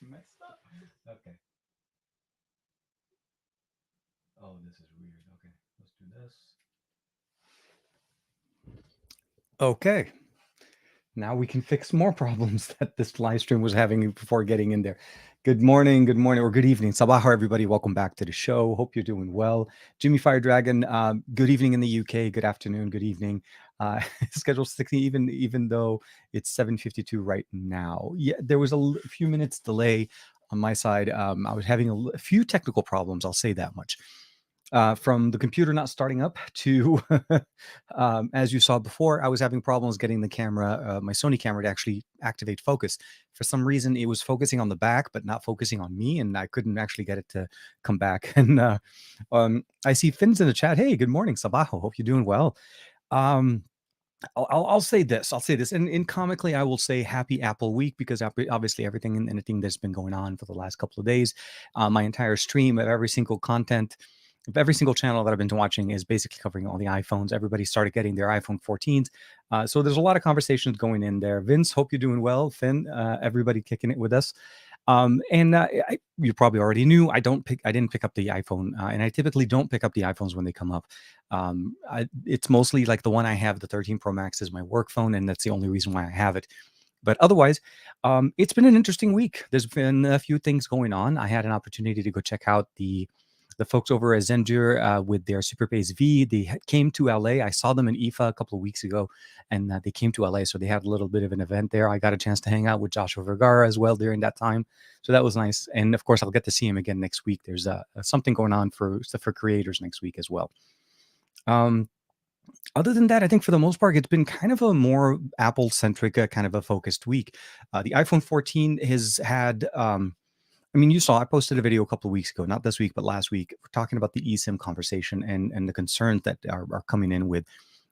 Messed up. Okay. Oh, this is weird. Okay, let's do this. Okay. Now we can fix more problems that this live stream was having before getting in there. Good morning, or good evening. Sabah, everybody. Welcome back to the show. Hope you're doing well. Jimmy Fire Dragon, good evening in the UK. Good afternoon, good evening. Schedule 60, even though it's 7:52 right now. Yeah, there was a few minutes delay on my side. I was having a few technical problems. I'll say that much. From the computer not starting up to, as you saw before, I was having problems getting the camera, my Sony camera, to actually activate focus. For some reason, it was focusing on the back, but not focusing on me, and I couldn't actually get it to come back. And I see Finn's in the chat. Hey, good morning, Sabaho. Hope you're doing well. Um, I'll say this. I'll say this. And in comically, I will say happy Apple Week, because obviously everything and anything that's been going on for the last couple of days, my entire stream of every single content, of every single channel that I've been watching is basically covering all the iPhones. Everybody started getting their iPhone 14s. So there's a lot of conversations going in there. Vince, hope you're doing well. Finn, everybody kicking it with us. You probably already knew I didn't pick up the iPhone, and I typically don't pick up the iPhones when they come up. It's mostly like the one I have, the 13 Pro Max, is my work phone, and that's the only reason why I have it. But otherwise, it's been an interesting week. There's been a few things going on. I had an opportunity to go check out the folks over at Zendur with their Superbase V. They came to LA. I saw them in IFA a couple of weeks ago, and they came to LA. So they had a little bit of an event there. I got a chance to hang out with Joshua Vergara as well during that time. So that was nice. And of course, I'll get to see him again next week. There's something going on for creators next week as well. Other than that, I think for the most part, it's been kind of a more Apple-centric, kind of a focused week. The iPhone 14 has had, I mean, you saw I posted a video a couple of weeks ago, not this week, but last week, talking about the eSIM conversation and the concerns that are coming in with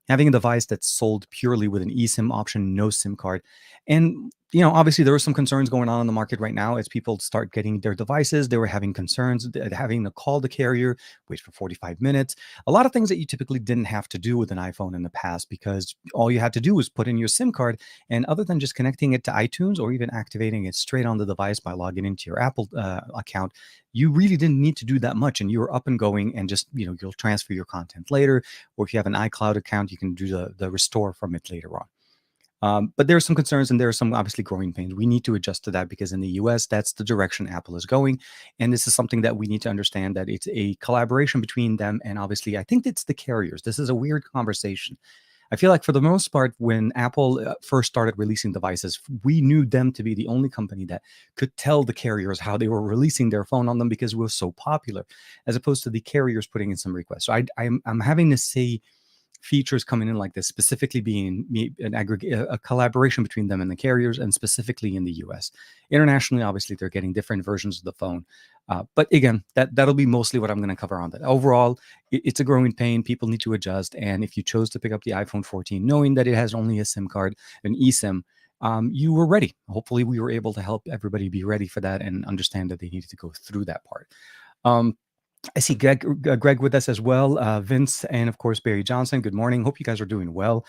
having a device that's sold purely with an eSIM option, no SIM card. And, obviously there are some concerns going on in the market right now as people start getting their devices. They were having concerns having to call the carrier, wait for 45 minutes, a lot of things that you typically didn't have to do with an iPhone in the past, because all you had to do was put in your SIM card. And other than just connecting it to iTunes or even activating it straight on the device by logging into your Apple account, you really didn't need to do that much, and you were up and going, and just, you'll transfer your content later, or if you have an iCloud account, you can do the restore from it later on. But there are some concerns, and there are some obviously growing pains. We need to adjust to that, because in the US, that's the direction Apple is going. And this is something that we need to understand, that it's a collaboration between them. And obviously, I think it's the carriers. This is a weird conversation. I feel like for the most part, when Apple first started releasing devices, we knew them to be the only company that could tell the carriers how they were releasing their phone on them, because it was so popular, as opposed to the carriers putting in some requests. So I'm having to see features coming in like this, specifically being an a collaboration between them and the carriers, and specifically in the US. Internationally, obviously, they're getting different versions of the phone. But again, that'll be mostly what I'm going to cover on that. Overall, it's a growing pain. People need to adjust. And if you chose to pick up the iPhone 14, knowing that it has only a SIM card, an eSIM, you were ready. Hopefully, we were able to help everybody be ready for that and understand that they needed to go through that part. I see Greg with us as well, Vince, and of course, Barry Johnson. Good morning. Hope you guys are doing well.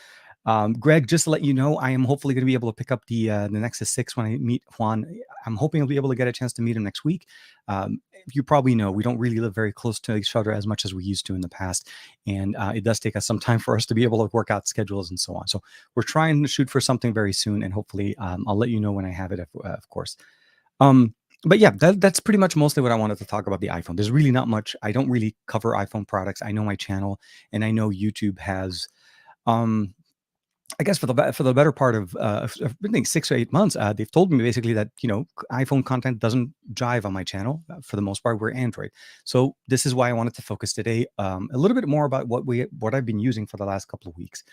Greg, just to let you know, I am hopefully going to be able to pick up the Nexus 6 when I meet Juan. I'm hoping I'll be able to get a chance to meet him next week. You probably know we don't really live very close to each other as much as we used to in the past. And it does take us some time for us to be able to work out schedules and so on. So we're trying to shoot for something very soon. And hopefully I'll let you know when I have it, of course. But yeah, that's pretty much mostly what I wanted to talk about the iPhone. There's really not much. I don't really cover iPhone products. I know my channel, and I know YouTube has, I guess for the better part of I think 6 or 8 months, they've told me basically that iPhone content doesn't jive on my channel. For the most part, we're Android. So this is why I wanted to focus today a little bit more about what I've been using for the last couple of weeks.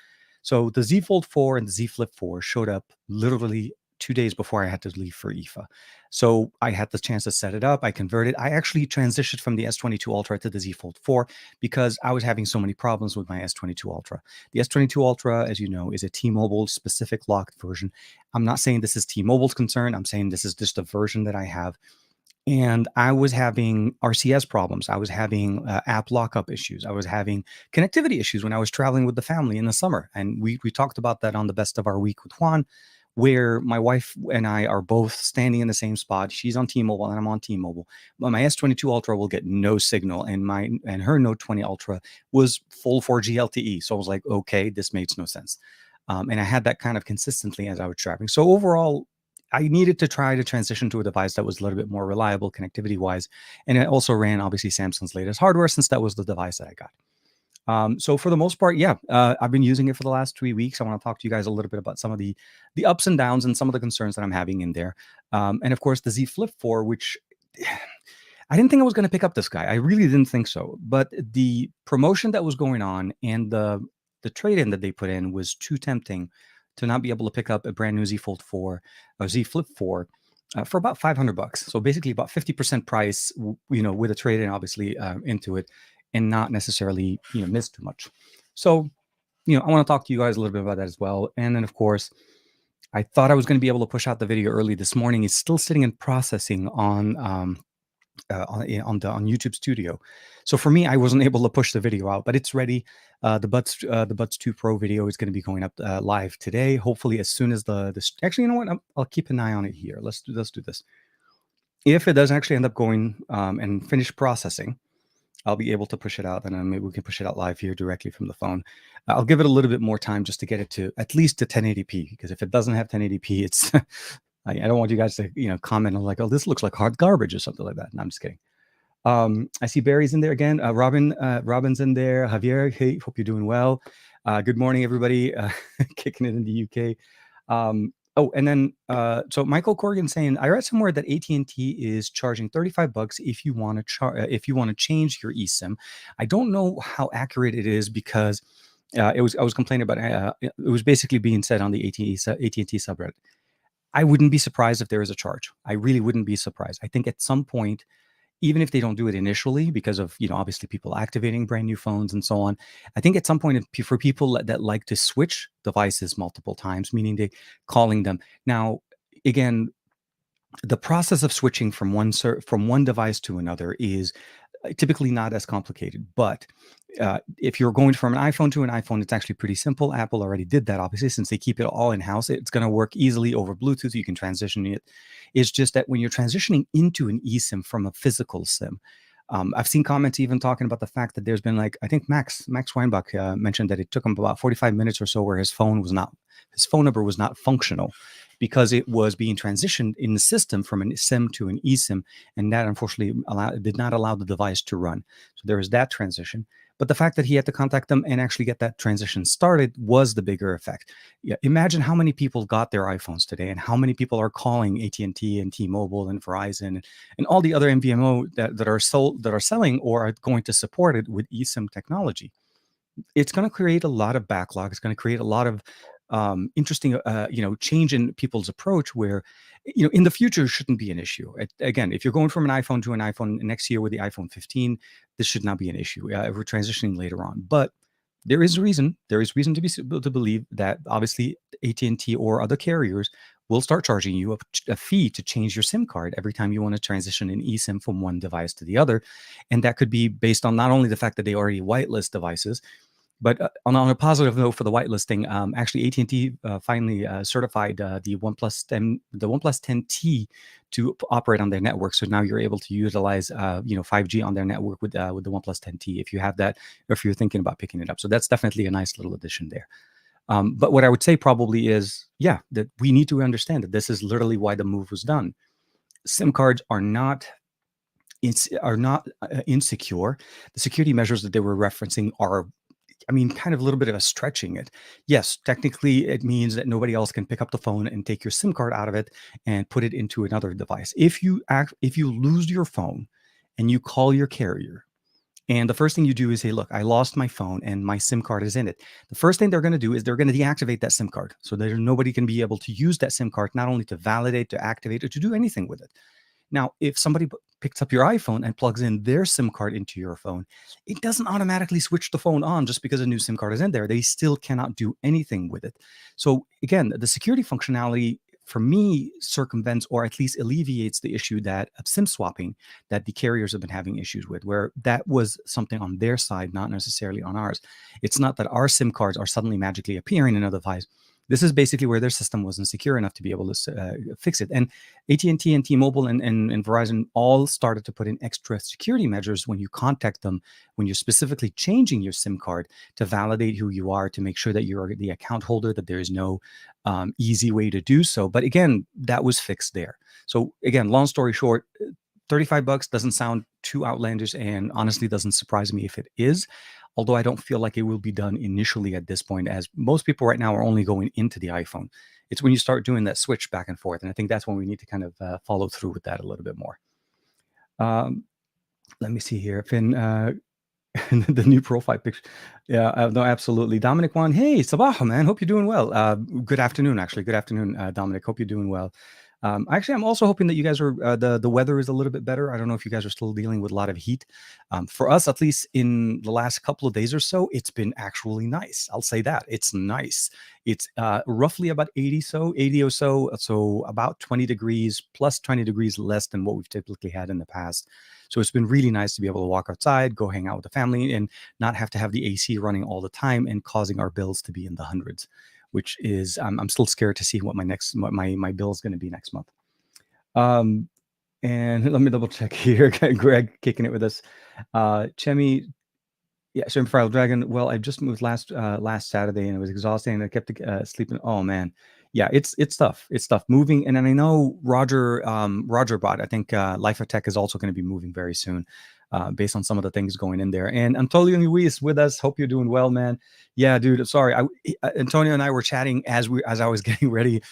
So the Z Fold 4 and the Z Flip 4 showed up literally 2 days before I had to leave for IFA. So I had the chance to set it up. I converted. I actually transitioned from the S22 Ultra to the Z Fold 4 because I was having so many problems with my S22 Ultra. The S22 Ultra, as you know, is a T-Mobile specific locked version. I'm not saying this is T-Mobile's concern. I'm saying this is just a version that I have. And I was having RCS problems. I was having app lockup issues. I was having connectivity issues when I was traveling with the family in the summer. And we talked about that on the Best of Our Week with Juan, where my wife and I are both standing in the same spot. She's on T-Mobile and I'm on T-Mobile. But my S22 Ultra will get no signal, and her Note 20 Ultra was full 4G LTE. So I was like, okay, this makes no sense. And I had that kind of consistently as I was traveling. So overall, I needed to try to transition to a device that was a little bit more reliable connectivity wise. And it also ran obviously Samsung's latest hardware, since that was the device that I got. So for the most part, yeah, I've been using it for the last 3 weeks. I want to talk to you guys a little bit about some of the ups and downs and some of the concerns that I'm having in there. And of course, the Z Flip 4, which I didn't think I was going to pick up this guy. I really didn't think so. But the promotion that was going on and the trade-in that they put in was too tempting to not be able to pick up a brand new Z Fold 4 or Z Flip 4 for about $500. So basically about 50% price, with a trade-in obviously into it, and not necessarily, miss too much. So, I want to talk to you guys a little bit about that as well. And then of course, I thought I was going to be able to push out the video early this morning. It's still sitting in processing on YouTube Studio. So for me, I wasn't able to push the video out, but it's ready. The Buds 2 Pro video is going to be going up live today. Hopefully, as soon as actually, you know what? I'll keep an eye on it here. Let's do this. If it does actually end up going and finish processing, I'll be able to push it out, and then maybe we can push it out live here directly from the phone. I'll give it a little bit more time just to get it to at least to 1080p, because if it doesn't have 1080p, it's I don't want you guys to comment on like, oh, this looks like hard garbage or something like that. No, I'm just kidding. I see Barry's in there again. Robin's in there. Javier, hey, hope you're doing well. Good morning, everybody. Kicking it in the UK. And then so Michael Corrigan saying, I read somewhere that AT&T is charging $35 if you want to change your eSIM. I don't know how accurate it is, because I was complaining about it was basically being said on the AT&T subreddit. I wouldn't be surprised if there is a charge. I really wouldn't be surprised. I think at some point, even if they don't do it initially because of, obviously people activating brand new phones and so on, I think at some point for people that like to switch devices multiple times, meaning they calling them. Now, again, the process of switching from one device to another is typically not as complicated. But if you're going from an iPhone to an iPhone, it's actually pretty simple. Apple already did that, obviously, since they keep it all in-house. It's going to work easily over Bluetooth. You can transition it. It's just that when you're transitioning into an eSIM from a physical SIM, I've seen comments even talking about the fact that there's been, like, I think Max Weinbach mentioned that it took him about 45 minutes or so where his phone number was not functional, because it was being transitioned in the system from an SIM to an eSIM, and that unfortunately did not allow the device to run. So there was that transition. But the fact that he had to contact them and actually get that transition started was the bigger effect. Yeah, imagine how many people got their iPhones today, and how many people are calling AT&T and T-Mobile and Verizon and all the other MVNO that are selling or are going to support it with eSIM technology. It's going to create a lot of backlog. It's going to create a lot of interesting, change in people's approach, where, in the future shouldn't be an issue. Again, if you're going from an iPhone to an iPhone next year with the iPhone 15, this should not be an issue. We're transitioning later on, but there is reason to believe that obviously AT&T or other carriers will start charging you a fee to change your SIM card every time you want to transition an eSIM from one device to the other. And that could be based on not only the fact that they already whitelist devices, but on a positive note for the whitelisting, actually AT&T finally certified the OnePlus 10T to operate on their network. So now you're able to utilize 5G on their network with the OnePlus 10T if you have that, or if you're thinking about picking it up. So that's definitely a nice little addition there. But what I would say probably is, that we need to understand that this is literally why the move was done. SIM cards are not insecure. The security measures that they were referencing are, kind of a little bit of a stretching it. Yes, technically it means that nobody else can pick up the phone and take your SIM card out of it and put it into another device. If you lose your phone and you call your carrier, and the first thing you do is say, look, I lost my phone and my SIM card is in it. The first thing they're going to do is they're going to deactivate that SIM card. So nobody can be able to use that SIM card, not only to validate, to activate, or to do anything with it. Now, if somebody picks up your iPhone and plugs in their SIM card into your phone, it doesn't automatically switch the phone on just because a new SIM card is in there. They still cannot do anything with it. So again, the security functionality for me circumvents, or at least alleviates, the issue that of SIM swapping that the carriers have been having issues with, where that was something on their side, not necessarily on ours. It's not that our SIM cards are suddenly magically appearing in a device. This is basically where their system wasn't secure enough to be able to fix it. And AT&T and T-Mobile and Verizon all started to put in extra security measures when you contact them, when you're specifically changing your SIM card, to validate who you are, to make sure that you're the account holder, that there is no easy way to do so. But again, that was fixed there. So again, long story short, $35 doesn't sound too outlandish, and honestly doesn't surprise me if it is. Although I don't feel like it will be done initially at this point, as most people right now are only going into the iPhone. It's when you start doing that switch back and forth. And I think that's when we need to kind of follow through with that a little bit more. Um, Let me see here. Finn, the new profile picture. Yeah, no, absolutely. Dominic Wan, hey, Sabaha, man. Hope you're doing well. Good afternoon, actually. Good afternoon, Dominic. Hope you're doing well. Actually, I'm also hoping that you guys are the weather is a little bit better. I don't know if you guys are still dealing with a lot of heat. For us, at least in the last couple of days or so, it's been actually nice. I'll say that it's nice. It's roughly about 80 or so, so about 20 degrees plus 20 degrees less than what we've typically had in the past. So it's been really nice to be able to walk outside, go hang out with the family, and not have to have the AC running all the time and causing our bills to be in the hundreds, which is I'm still scared to see what my bill is going to be next month. And let me double check here. Greg kicking it with us. Chemi, yeah, Shrimp Fried Dragon. Well, I just moved last Saturday, and it was exhausting, and I kept sleeping. Oh man, yeah, it's tough. It's tough moving. And then I know Roger bought. I think Life of Tech is also going to be moving very soon, based on some of the things going in there. And Antonio Luis with us. Hope you're doing well, man. Yeah, dude. Sorry, Antonio and I were chatting as I was getting ready.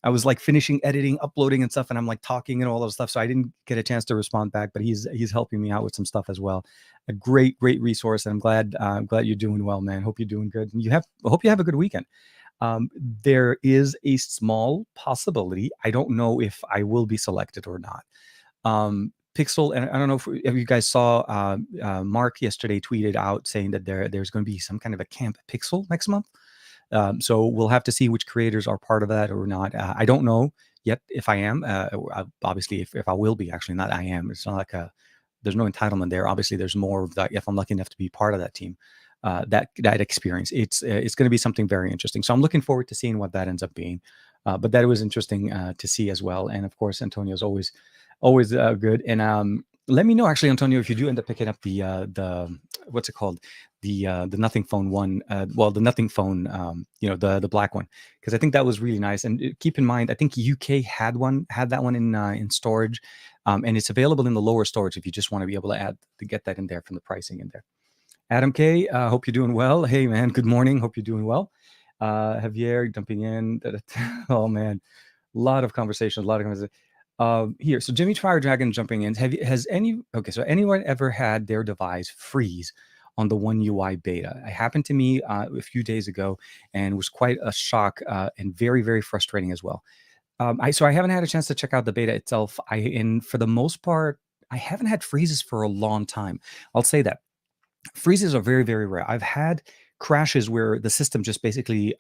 I was like finishing editing, uploading and stuff, and I'm like talking and all those stuff. So I didn't get a chance to respond back, but he's helping me out with some stuff as well. A great resource, and I'm glad you're doing well, man. Hope you're doing good. And I hope you have a good weekend. There is a small possibility. I don't know if I will be selected or not. Pixel, and I don't know if you guys saw Mark yesterday tweeted out saying that there's going to be some kind of a Camp Pixel next month. So we'll have to see which creators are part of that or not. I don't know yet if I am. Obviously, if I will be, actually, not I am. It's not like there's no entitlement there. Obviously, there's more of that. If I'm lucky enough to be part of that team, that experience, it's going to be something very interesting. So I'm looking forward to seeing what that ends up being. But that was interesting to see as well. And of course, Antonio's always good. And let me know, actually, Antonio, if you do end up picking up the what's it called, the Nothing Phone one, the Nothing Phone, the black one, because I think that was really nice. And keep in mind, I think UK had that one in storage, and it's available in the lower storage if you just want to be able to get that in there from the pricing in there. Adam K, hope you're doing well. Hey man, good morning. Hope you're doing well. Javier jumping in. Oh man, a lot of conversations. Here, so Jimmy Fire Dragon jumping in. So anyone ever had their device freeze on the One UI beta? It happened to me a few days ago, and was quite a shock and very, very frustrating as well. I haven't had a chance to check out the beta itself. And for the most part, I haven't had freezes for a long time. I'll say that freezes are very, very rare. I've had crashes where the system just basically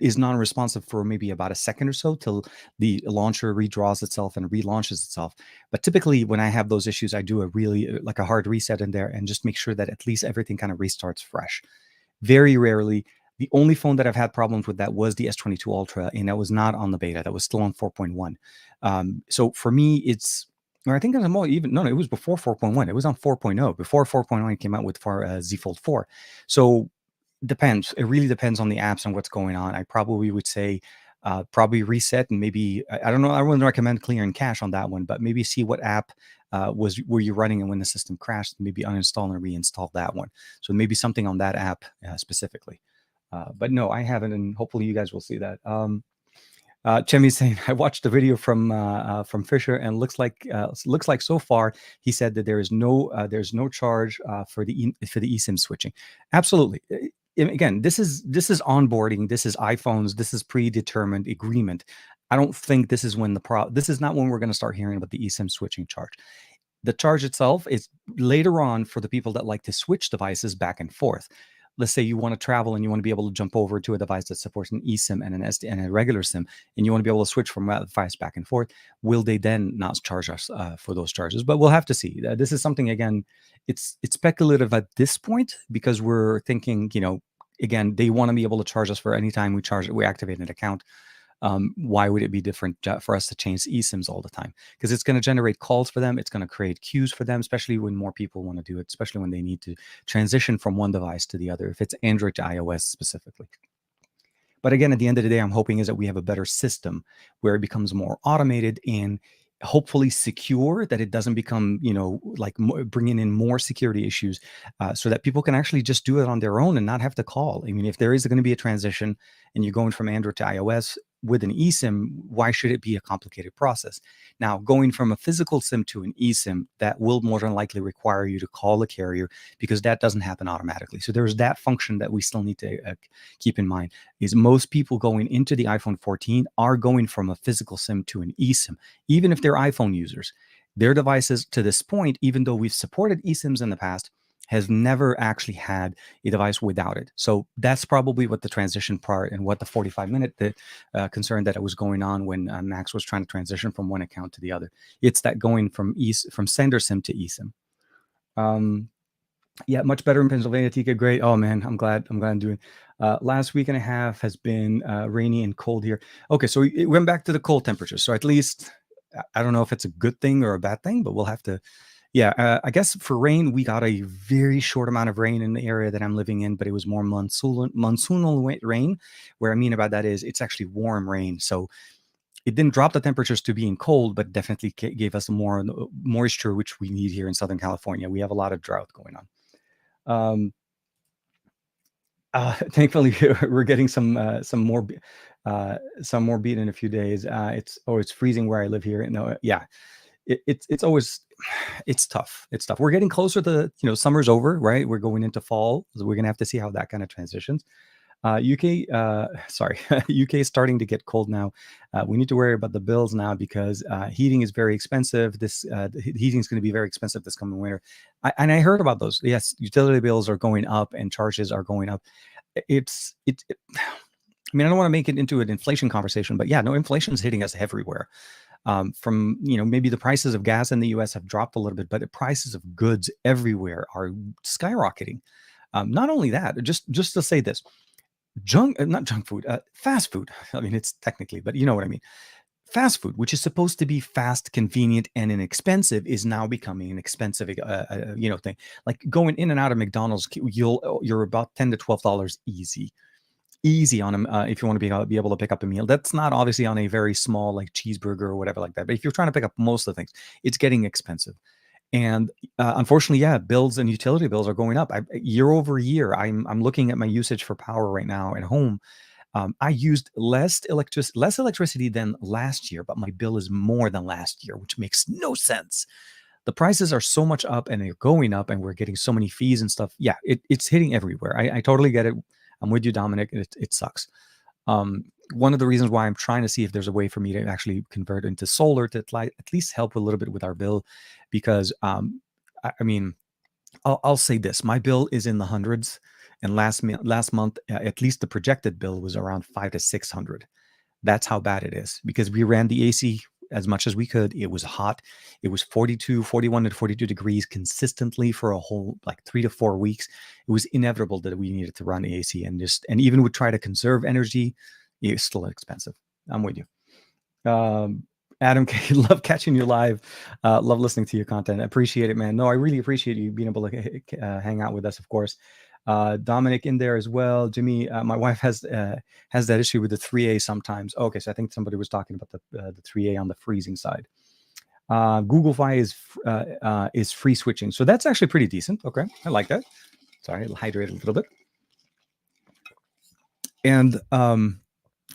is non-responsive for maybe about a second or so till the launcher redraws itself and relaunches itself. But typically when I have those issues, I do a really like a hard reset in there and just make sure that at least everything kind of restarts fresh. Very rarely. The only phone that I've had problems with that was the S22 Ultra, and that was not on the beta. That was still on 4.1. So for me, or I think it was more even. No, it was before 4.1. It was on 4.0 before 4.1 came out with Z Fold 4. So depends. It really depends on the apps and what's going on. I probably would say probably reset, and maybe I don't know. I wouldn't recommend clearing cache on that one, but maybe see what app were you running and when the system crashed. Maybe uninstall and reinstall that one. So maybe something on that app specifically. But no, I haven't, and hopefully you guys will see that. Chemi's saying I watched the video from Fisher, and looks like so far he said that there's no charge for the eSIM switching. Absolutely. Again, this is onboarding. This is iPhones. This is predetermined agreement. I don't think this is this is not when we're going to start hearing about the eSIM switching charge. The charge itself is later on for the people that like to switch devices back and forth. Let's say you want to travel and you want to be able to jump over to a device that supports an eSIM and an SD and a regular SIM, and you want to be able to switch from that device back and forth. Will they then not charge us for those charges? But we'll have to see. This is something, again, it's speculative at this point, because we're thinking, again, they want to be able to charge us for any time we activate an account. Why would it be different for us to change eSIMs all the time? Because it's going to generate calls for them. It's going to create queues for them, especially when more people want to do it, especially when they need to transition from one device to the other, if it's Android to iOS specifically. But again, at the end of the day, I'm hoping is that we have a better system where it becomes more automated and hopefully secure, that it doesn't become, like bringing in more security issues, so that people can actually just do it on their own and not have to call. I mean, if there is going to be a transition and you're going from Android to iOS with an eSIM, why should it be a complicated process? Now, going from a physical SIM to an eSIM, that will more than likely require you to call the carrier, because that doesn't happen automatically. So there's that function that we still need to keep in mind, is most people going into the iPhone 14 are going from a physical SIM to an eSIM, even if they're iPhone users. Their devices to this point, even though we've supported eSIMs in the past, has never actually had a device without it. So that's probably what the transition part and what the 45-minute concern that it was going on when Max was trying to transition from one account to the other. It's that going from sender SIM to eSIM. Yeah, much better in Pennsylvania. TK, great. Oh man, I'm glad I'm doing. Last week and a half has been rainy and cold here. Okay, so it went back to the cold temperatures. So at least I don't know if it's a good thing or a bad thing, but we'll have to. Yeah, I guess for rain, we got a very short amount of rain in the area that I'm living in, but it was more monsoonal rain. Where I mean about that is it's actually warm rain. So it didn't drop the temperatures to being cold, but definitely gave us more moisture, which we need here in Southern California. We have a lot of drought going on. Thankfully, we're getting some more beat in a few days. It's freezing where I live here. No, yeah, it's always tough. It's tough. We're getting closer to, summer's over, right? We're going into fall, so we're gonna have to see how that kind of transitions. UK, sorry, UK is starting to get cold now. We need to worry about the bills now because heating is very expensive. Heating is going to be very expensive this coming winter. And I heard about those. Yes, utility bills are going up and charges are going up. I mean, I don't want to make it into an inflation conversation, but yeah, no, inflation is hitting us everywhere. From maybe the prices of gas in the U.S. have dropped a little bit, but the prices of goods everywhere are skyrocketing. Not only that, just to say this. Not junk food, fast food. I mean, it's technically, but you know what I mean. Fast food, which is supposed to be fast, convenient, and inexpensive, is now becoming an expensive, thing. Like going in and out of McDonald's, you're about $10 to $12 easy on them if you want to be able to pick up a meal. That's not obviously on a very small like cheeseburger or whatever like that. But if you're trying to pick up most of the things, it's getting expensive. And unfortunately, yeah, bills and utility bills are going up. Year over year, I'm looking at my usage for power right now at home. I used less electricity than last year, but my bill is more than last year, which makes no sense. The prices are so much up and they're going up, and we're getting so many fees and stuff. Yeah, it's hitting everywhere. I totally get it. I'm with you, Dominic. It sucks. One of the reasons why I'm trying to see if there's a way for me to actually convert into solar to at least help a little bit with our bill, because I mean, I'll say this: my bill is in the hundreds, and last month, at least the projected bill was around 500 to 600. That's how bad it is, because we ran the AC as much as we could. It was hot. It was 41 to 42 degrees consistently for a whole like 3 to 4 weeks. It was inevitable that we needed to run the AC, and even would try to conserve energy. It's still expensive. I'm with you. Adam, love catching you live. Love listening to your content. I appreciate it, man. No, I really appreciate you being able to hang out with us, of course. Dominic in there as well. Jimmy, my wife has that issue with the 3A sometimes. Okay, so I think somebody was talking about the 3A on the freezing side. Google Fi is free switching, so that's actually pretty decent. Okay, I like that. Sorry, I'll hydrate a little bit. And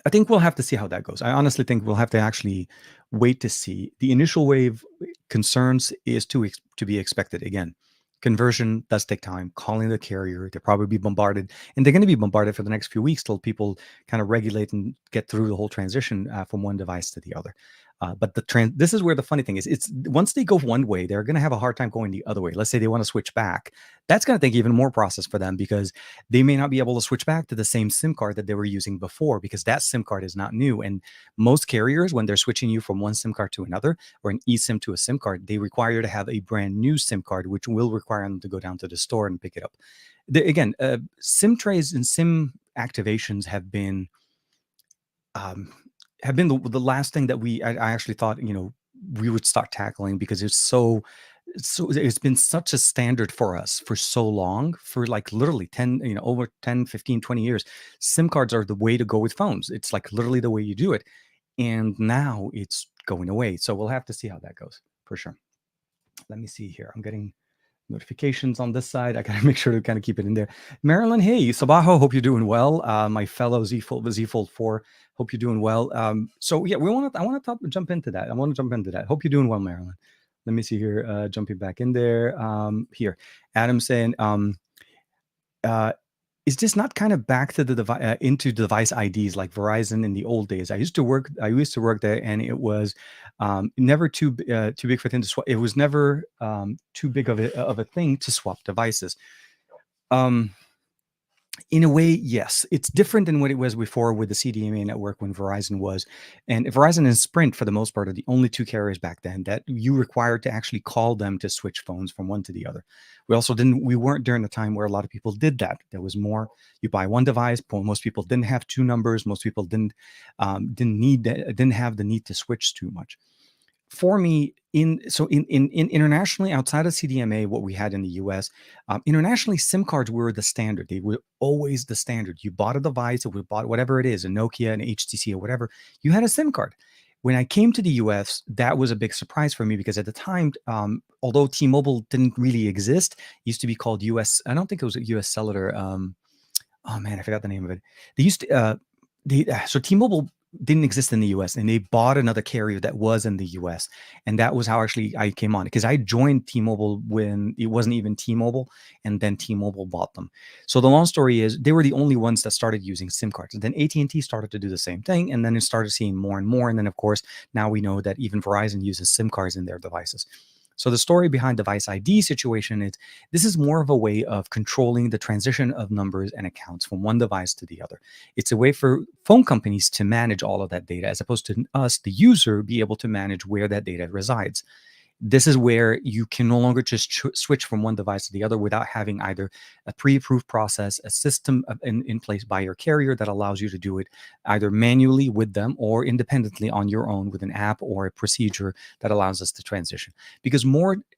I think we'll have to see how that goes. I honestly think we'll have to actually wait to see. The initial wave concerns is to be expected. Again, conversion does take time. Calling the carrier, they'll probably be bombarded, and they're going to be bombarded for the next few weeks till people kind of regulate and get through the whole transition from one device to the other. But this is where the funny thing is. It's once they go one way, they're going to have a hard time going the other way. Let's say they want to switch back. That's going to take even more process for them because they may not be able to switch back to the same SIM card that they were using before because that SIM card is not new. And most carriers, when they're switching you from one SIM card to another or an eSIM to a SIM card, they require you to have a brand new SIM card, which will require them to go down to the store and pick it up. Again, SIM trays and SIM activations um, have been the last thing that I actually thought we would start tackling because it's been such a standard for us for so long, for like literally 10 over 10, 15, 20 years. SIM cards are the way to go with phones. It's like literally the way you do it, and now it's going away, so we'll have to see how that goes for sure. Let me see here. I'm getting notifications on this side. I gotta make sure to kind of keep it in there. Marilyn, hey, Sabaho, hope you're doing well. My fellow Z Fold 4, hope you're doing well. So yeah, I want to jump into that. Hope you're doing well, Marilyn. Let me see here. Jumping back in there. Here, Adam saying, uh, is this not kind of back to the into device IDs like Verizon in the old days? I used to work there, and it was never too big for things to swap. It was never too big of a thing to swap devices. In a way, yes, it's different than what it was before with the CDMA network when Verizon was. And Verizon and Sprint, for the most part, are the only two carriers back then that you required to actually call them to switch phones from one to the other. We weren't during the time where a lot of people did that. There was more, you buy one device. Most people didn't have two numbers. Most people didn't have the need to switch too much. For me, in internationally, outside of CDMA, what we had in the US, internationally, SIM cards were the standard. They were always the standard. You bought a device, or we bought whatever it is, a Nokia, an HTC, or whatever, you had a SIM card. When I came to the US, that was a big surprise for me because at the time, although T-Mobile didn't really exist, it used to be called US. I don't think it was US Cellular. Oh man, I forgot the name of it. They used to. So T-Mobile didn't exist in the US, and they bought another carrier that was in the US, and that was how actually I came on, because I joined T-Mobile when it wasn't even T-Mobile, and then T-Mobile bought them. So the long story is they were the only ones that started using SIM cards, and then AT&T started to do the same thing, and then it started seeing more and more, and then of course now we know that even Verizon uses SIM cards in their devices. So the story behind device ID situation is this is more of a way of controlling the transition of numbers and accounts from one device to the other. It's a way for phone companies to manage all of that data as opposed to us, the user, be able to manage where that data resides. This is where you can no longer just switch from one device to the other without having either a pre-approved process, a system in place by your carrier that allows you to do it either manually with them or independently on your own with an app or a procedure that allows us to transition. Because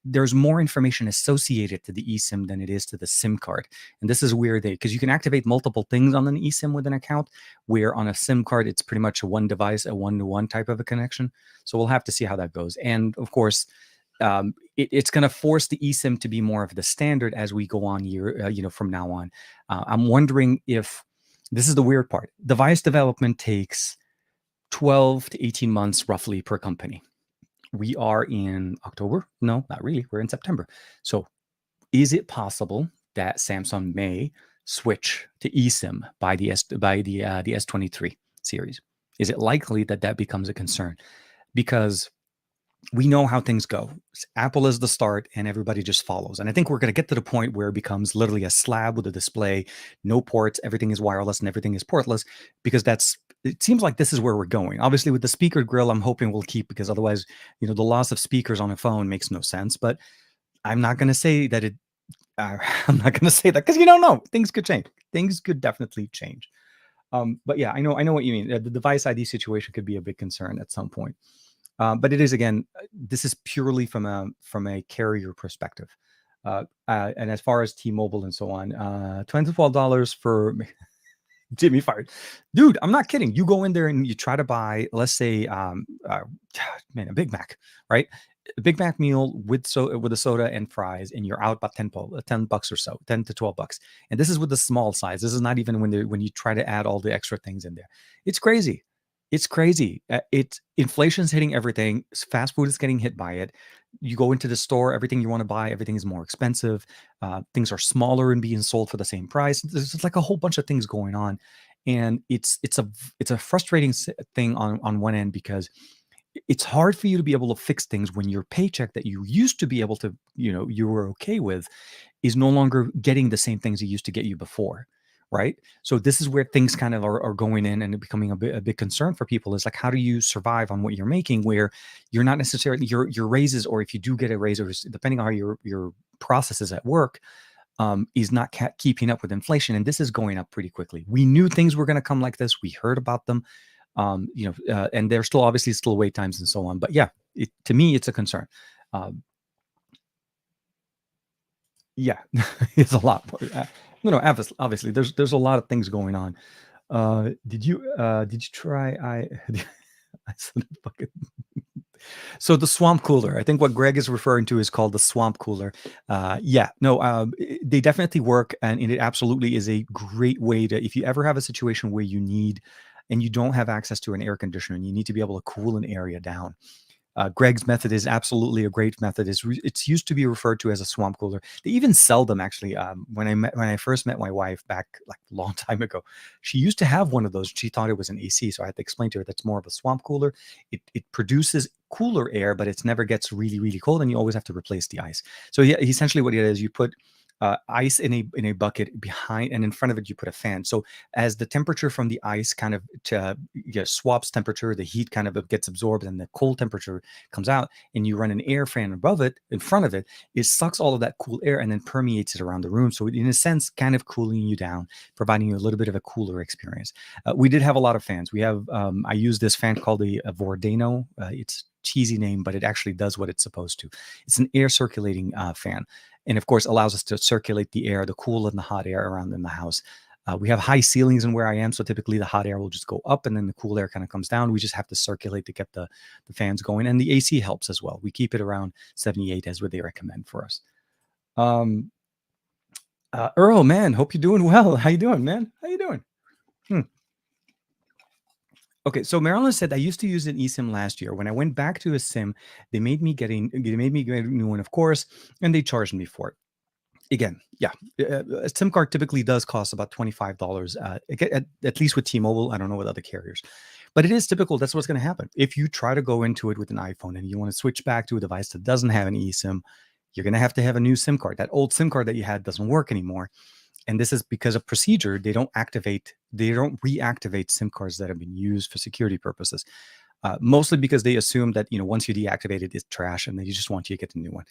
there's more information associated to the eSIM than it is to the SIM card. And this is where because you can activate multiple things on an eSIM with an account, where on a SIM card, it's pretty much a one device, a one-to-one type of a connection. So we'll have to see how that goes. And of course, it's going to force the eSIM to be more of the standard as we go on from now on. I'm wondering if this is the weird part. Device development takes 12 to 18 months roughly per company. We are in October. No, not really. We're in September. So is it possible that Samsung may switch to eSIM by the S23 series? Is it likely that becomes a concern? Because we know how things go. Apple is the start and everybody just follows. And I think we're going to get to the point where it becomes literally a slab with a display, no ports, everything is wireless and everything is portless, because it seems like this is where we're going. Obviously with the speaker grill, I'm hoping we'll keep, because otherwise, the loss of speakers on a phone makes no sense. But I'm not going to say that I'm not going to say that because you don't know. Things could change. Things could definitely change. But yeah, I know what you mean. The device ID situation could be a big concern at some point. But it is, again, this is purely from a carrier perspective. And as far as T-Mobile and so on, $12 for Jimmy fired. Dude, I'm not kidding. You go in there and you try to buy, let's say, a Big Mac, right? A Big Mac meal with a soda and fries, and you're out about $10 or so, 10 to $12. And this is with the small size. This is not even when you try to add all the extra things in there. It's crazy. It's crazy. Inflation's hitting everything. Fast food is getting hit by it. You go into the store, everything you want to buy, everything is more expensive. Things are smaller and being sold for the same price. There's like a whole bunch of things going on, and it's a frustrating thing on one end, because it's hard for you to be able to fix things when your paycheck that you used to be able to, you were okay with, is no longer getting the same things it used to get you before, right? So this is where things kind of are going in and becoming a big concern for people, is like, how do you survive on what you're making, where you're not necessarily your raises, or if you do get a raise, or depending on how your process is at work, is not keeping up with inflation, and this is going up pretty quickly. We knew things were going to come like this. We heard about them, and there's still obviously still wait times and so on. But yeah, to me, it's a concern. Um, yeah, it's a lot. No, obviously, there's a lot of things going on. Did you try I said fucking so the swamp cooler, I think what Greg is referring to is called the swamp cooler. Yeah, no, they definitely work, and it absolutely is a great way to, if you ever have a situation where you need, and you don't have access to an air conditioner, and you need to be able to cool an area down. Greg's method is absolutely a great method. It's used to be referred to as a swamp cooler. They even sell them actually. When I first met my wife back like a long time ago, she used to have one of those. She thought it was an AC, so I had to explain to her that's more of a swamp cooler. It produces cooler air, but it never gets really really cold, and you always have to replace the ice. So yeah, essentially what it is, you put ice in a bucket behind, and in front of it you put a fan. So as the temperature from the ice kind of swaps temperature, the heat kind of gets absorbed and the cold temperature comes out, and you run an air fan above it, in front of it, it sucks all of that cool air and then permeates it around the room. So in a sense, kind of cooling you down, providing you a little bit of a cooler experience. We did have a lot of fans. We have, I use this fan called a Vordano. It's cheesy name, but it actually does what it's supposed to. It's an air circulating fan, and of course allows us to circulate the air, the cool and the hot air around in the house. We have high ceilings in where I am, so typically the hot air will just go up and then the cool air kind of comes down. We just have to circulate to get the fans going, and the AC helps as well. We keep it around 78 as what they recommend for us. Um, Earl, man, hope you're doing well. How you doing, man? How you doing? Hmm. Okay, so Marilyn said I used to use an eSIM last year. When I went back to a SIM, they made me get a new one, of course, and they charged me for it. Again, yeah, a SIM card typically does cost about $25, at least with T-Mobile. I don't know with other carriers, but it is typical. That's what's going to happen. If you try to go into it with an iPhone and you want to switch back to a device that doesn't have an eSIM, you're going to have a new SIM card. That old SIM card that you had doesn't work anymore. And this is because of procedure. They don't reactivate SIM cards that have been used for security purposes. Mostly because they assume that once you deactivate it, it's trash, and they just want you to get a new one.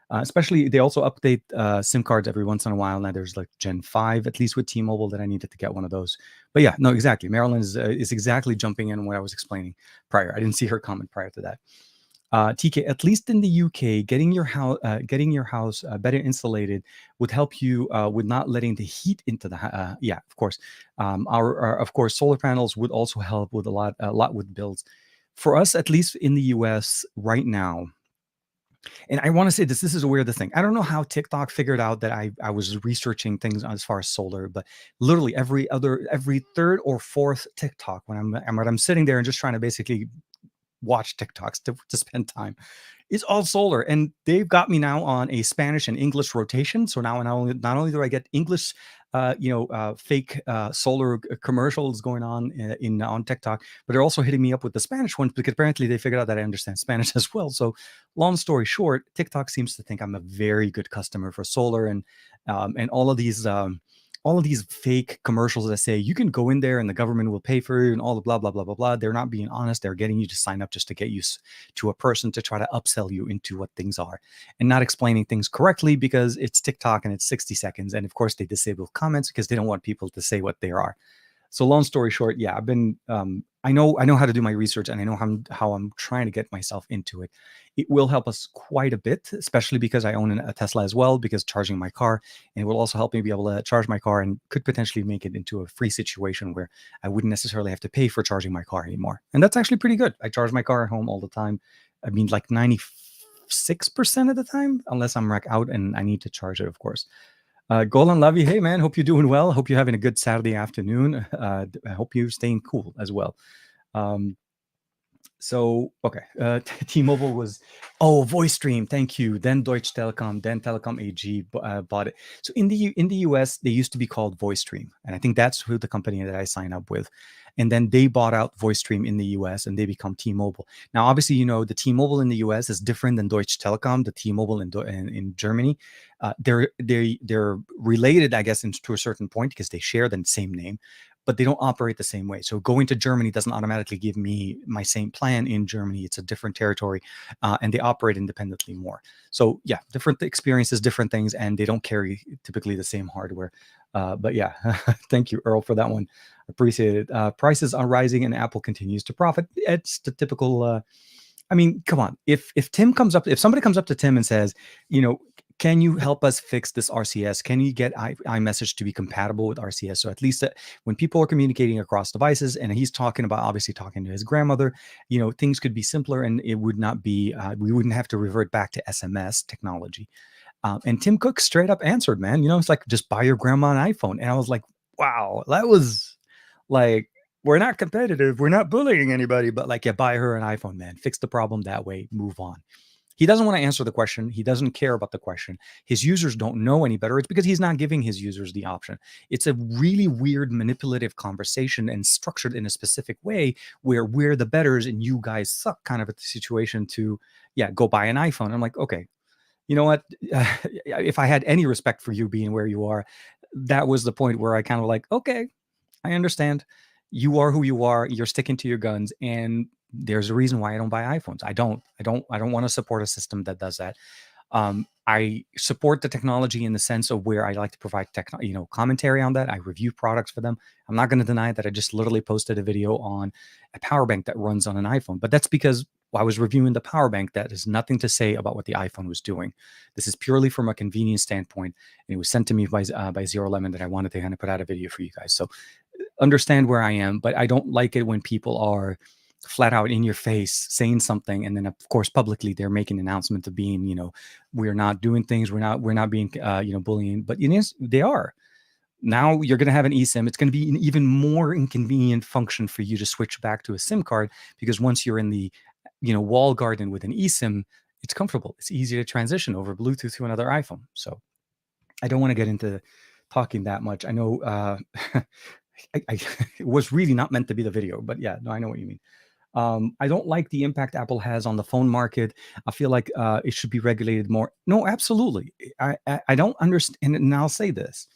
Especially, they also update SIM cards every once in a while. Now there's like Gen 5, at least with T-Mobile, that I needed to get one of those. But yeah, no, exactly. Marilyn is exactly jumping in what I was explaining prior. I didn't see her comment prior to that. TK, at least in the UK, getting your house better insulated would help you with not letting the heat into the yeah, of course. Our of course solar panels would also help with a lot with builds. For us, at least in the US right now, and I want to say this is a weird thing. I don't know how TikTok figured out that I was researching things as far as solar, but literally every third or fourth TikTok when I'm sitting there and just trying to basically watch TikToks to spend time. It's all solar, and they've got me now on a Spanish and English rotation. So now not only do I get English, fake solar commercials going on on TikTok, but they're also hitting me up with the Spanish ones because apparently they figured out that I understand Spanish as well. So, long story short, TikTok seems to think I'm a very good customer for solar, and all of these fake commercials that say you can go in there and the government will pay for you and all the blah blah blah blah blah. They're not being honest. They're getting you to sign up just to get you to a person to try to upsell you into what things are, and not explaining things correctly because it's TikTok and it's 60 seconds. And of course they disable comments because they don't want people to say what they are. So long story short, yeah, I've been I know how to do my research, and I know how I'm trying to get myself into it. It will help us quite a bit, especially because I own a Tesla as well, because charging my car, and it will also help me be able to charge my car and could potentially make it into a free situation where I wouldn't necessarily have to pay for charging my car anymore. And that's actually pretty good. I charge my car at home all the time. I mean, like 96% of the time, unless I'm out and I need to charge it, of course. Golan Lavi, hey man, hope you're doing well. Hope you're having a good Saturday afternoon. I hope you're staying cool as well. Um, So okay, T-Mobile was, oh, voice stream, thank you. Then Deutsche Telekom, then Telekom AG bought it. So in the US, they used to be called Voice Stream, and I think that's who the company that I sign up with. And then they bought out Voice Stream in the US, and they become T-Mobile. Now, obviously, the T-Mobile in the US is different than Deutsche Telekom, the T-Mobile in Germany. They're related, I guess, to a certain point because they share the same name, but they don't operate the same way. So going to Germany doesn't automatically give me my same plan in Germany. It's a different territory, and they operate independently more. So yeah, different experiences, different things, and they don't carry typically the same hardware. But yeah, thank you, Earl, for that one. Appreciate it. Prices are rising, and Apple continues to profit. It's the typical. I mean, come on. If somebody comes up to Tim and says, can you help us fix this RCS? Can you get iMessage to be compatible with RCS? So at least when people are communicating across devices, and he's talking about obviously talking to his grandmother, things could be simpler, and it would not be, we wouldn't have to revert back to SMS technology. And Tim Cook straight up answered, man, it's like, just buy your grandma an iPhone. And I was like, wow, that was like, we're not competitive. We're not bullying anybody, but like, yeah, buy her an iPhone, man. Fix the problem that way. Move on. He doesn't want to answer the question. He doesn't care about the question. His users don't know any better. It's because he's not giving his users the option. It's a really weird, manipulative conversation and structured in a specific way where we're the betters and you guys suck kind of a situation to, yeah, go buy an iPhone. I'm like, okay, you know what? If I had any respect for you being where you are, that was the point where I kind of like, okay, I understand. You are who you are. You're sticking to your guns, and there's a reason why I don't buy iPhones. I don't want to support a system that does that. I support the technology in the sense of where I like to provide commentary on that. I review products for them. I'm not going to deny that I just literally posted a video on a power bank that runs on an iPhone, but that's because I was reviewing the power bank. That has nothing to say about what the iPhone was doing. This is purely from a convenience standpoint, and it was sent to me by Zero Lemon that I wanted to kind of put out a video for you guys. So understand where I am, but I don't like it when people are flat out in your face saying something, and then of course publicly they're making an announcement of being, we're not doing things, we're not being, bullying, but they are. Now you're going to have an eSIM. It's going to be an even more inconvenient function for you to switch back to a SIM card, because once you're in the, wall garden with an eSIM, it's comfortable. It's easy to transition over Bluetooth to another iPhone. So I don't want to get into talking that much. I know it was really not meant to be the video, but yeah, no, I know what you mean. I don't like the impact Apple has on the phone market. I feel like it should be regulated more. No, absolutely. I don't understand. And I'll say this: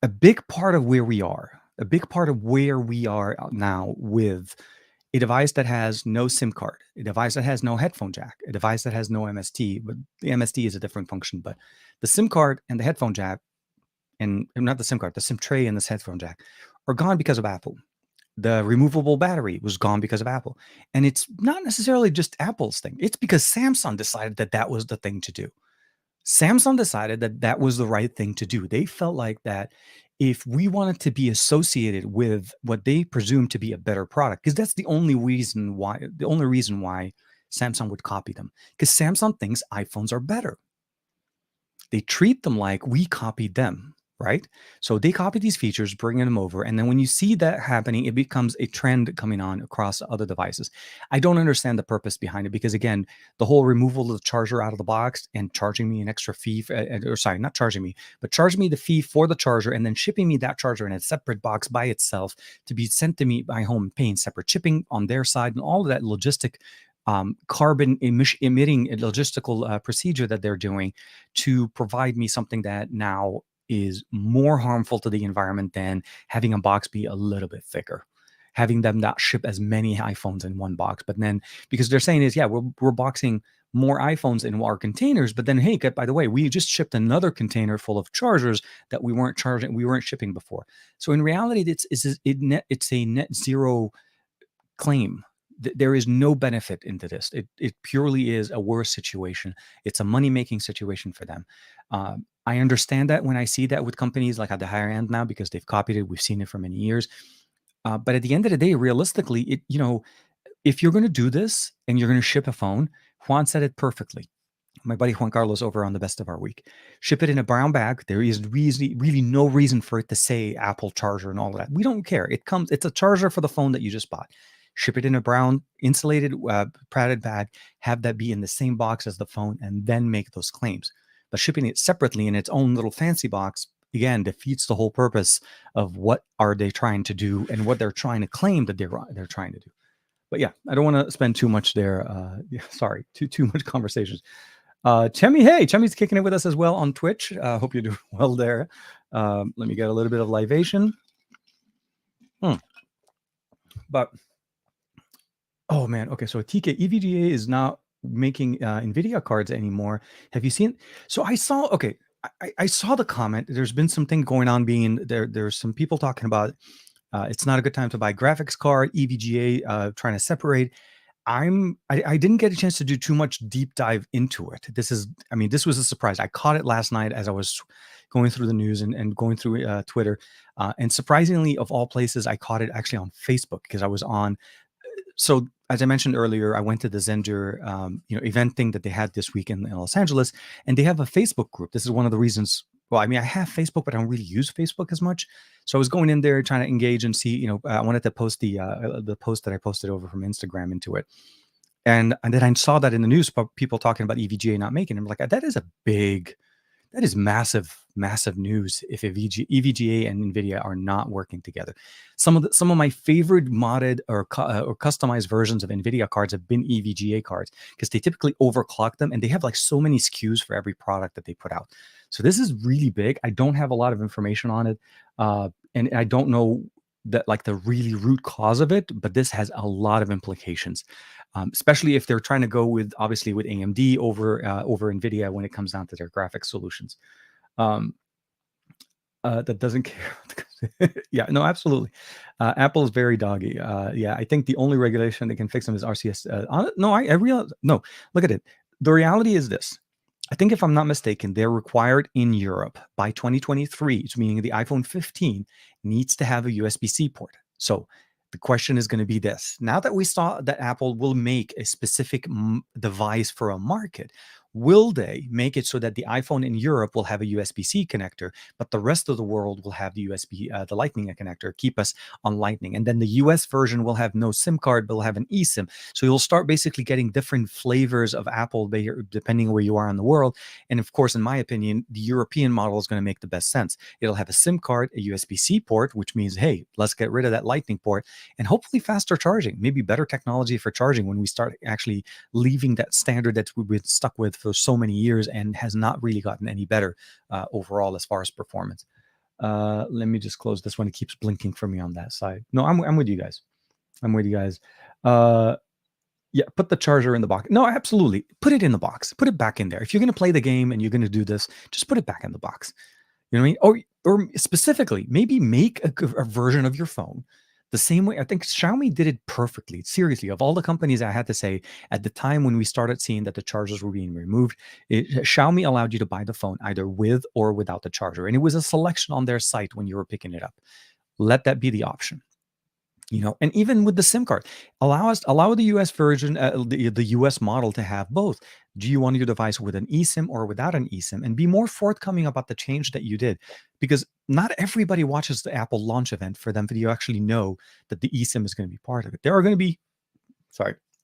a big part of where we are, now with a device that has no SIM card, a device that has no headphone jack, a device that has no MST, but the MST is a different function. But the SIM card and the headphone jack, and not the SIM card, the SIM tray and this headphone jack are gone because of Apple. The removable battery was gone because of Apple. And it's not necessarily just Apple's thing. It's because Samsung decided that that was the thing to do. Samsung decided that that was the right thing to do. They felt like that if we wanted to be associated with what they presume to be a better product, because that's the only reason why Samsung would copy them, because Samsung thinks iPhones are better. They treat them like we copied them, right? So they copy these features, bringing them over. And then when you see that happening, it becomes a trend coming on across other devices. I don't understand the purpose behind it, because again, the whole removal of the charger out of the box and charging me an extra fee, or sorry, not charging me, but charging me the fee for the charger and then shipping me that charger in a separate box by itself to be sent to me by home, paying separate shipping on their side, and all of that logistic carbon emitting logistical procedure that they're doing to provide me something that now is more harmful to the environment than having a box be a little bit thicker, having them not ship as many iPhones in one box. But then, because they're saying is, yeah, we're boxing more iPhones in our containers, but then, hey, by the way, we just shipped another container full of chargers that we weren't shipping before. So in reality, it's a net zero claim. There is no benefit into this. It purely is a worse situation. It's a money-making situation for them. I understand that when I see that with companies like at the higher end now, because they've copied it. We've seen it for many years. But at the end of the day, realistically, if you're going to do this and you're going to ship a phone, Juan said it perfectly. My buddy Juan Carlos over on the Best of Our Week. Ship it in a brown bag. There is really no reason for it to say Apple charger and all of that. We don't care. It's a charger for the phone that you just bought. ship it in a brown insulated padded bag, have that be in the same box as the phone, and then make those claims. But shipping it separately in its own little fancy box, again, defeats the whole purpose of what are they trying to do and what they're trying to claim that they're trying to do. But yeah, I don't want to spend too much there. Sorry, too much conversations. Chemi, hey, Chemi's kicking it with us as well on Twitch. Hope you're doing well there. Let me get a little bit of libation. But oh man, okay. So TK EVGA is not making NVIDIA cards anymore. Have you seen? So I saw. Okay, I saw the comment. There's been something going on. Being there, there's some people talking about. It's not a good time to buy graphics card. EVGA trying to separate. I didn't get a chance to do too much deep dive into it. This was a surprise. I caught it last night as I was going through the news and going through Twitter. And surprisingly, of all places, I caught it actually on Facebook because I was on. So as I mentioned earlier, I went to the Zender event thing that they had this week in Los Angeles, and they have a Facebook group. This is one of the reasons. Well, I mean, I have Facebook, but I don't really use Facebook as much. So I was going in there trying to engage and see. I wanted to post the post that I posted over from Instagram into it, and then I saw that in the news, people talking about EVGA not making it. I'm like, that is massive news if EVGA and NVIDIA are not working together. Some of my favorite modded or customized versions of NVIDIA cards have been EVGA cards because they typically overclock them, and they have like so many SKUs for every product that they put out. So this is really big. I don't have a lot of information on it, and I don't know that like the really root cause of it, but this has a lot of implications, especially if they're trying to go with AMD over NVIDIA when it comes down to their graphics solutions. That doesn't care. Yeah, no, absolutely. Apple is very doggy. Yeah, I think the only regulation that can fix them is RCS. No, I realize. No, look at it. The reality is this. I think if I'm not mistaken, they're required in Europe by 2023, meaning the iPhone 15 needs to have a USB-C port. So the question is going to be this. Now that we saw that Apple will make a specific device for a market, will they make it so that the iPhone in Europe will have a USB-C connector, but the rest of the world will have the the Lightning connector, keep us on Lightning. And then the US version will have no SIM card, but will have an eSIM. So you'll start basically getting different flavors of Apple depending where you are in the world. And of course, in my opinion, the European model is going to make the best sense. It'll have a SIM card, a USB-C port, which means, hey, let's get rid of that Lightning port, and hopefully faster charging, maybe better technology for charging when we start actually leaving that standard that we've been stuck with for so many years and has not really gotten any better overall as far as performance. Let me just close this one. It keeps blinking for me on that side. No, I'm with you guys. Yeah, put the charger in the box. No, absolutely. Put it in the box. Put it back in there. If you're going to play the game and you're going to do this, just put it back in the box. You know what I mean? Or specifically, maybe make a version of your phone the same way. I think Xiaomi did it perfectly. Seriously, of all the companies, I had to say, at the time when we started seeing that the chargers were being removed, Xiaomi allowed you to buy the phone either with or without the charger. And it was a selection on their site when you were picking it up. Let that be the option. And even with the SIM card, allow the US version, the US model to have both. Do you want your device with an eSIM or without an eSIM? And be more forthcoming about the change that you did, because not everybody watches the Apple launch event for them to actually know that the eSIM is going to be part of it. There are going to be,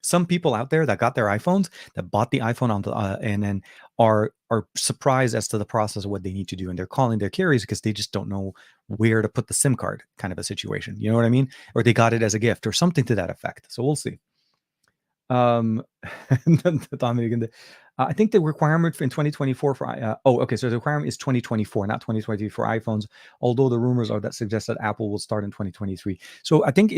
some people out there that got their iPhones, that bought the iPhone on and then are surprised as to the process of what they need to do, and they're calling their carriers because they just don't know where to put the SIM card, kind of a situation. You know what I mean? Or they got it as a gift or something to that effect. So we'll see. I think the requirement in 2024 for so the requirement is 2024, not 2023 for iPhones. Although the rumors are that suggest that Apple will start in 2023. So I think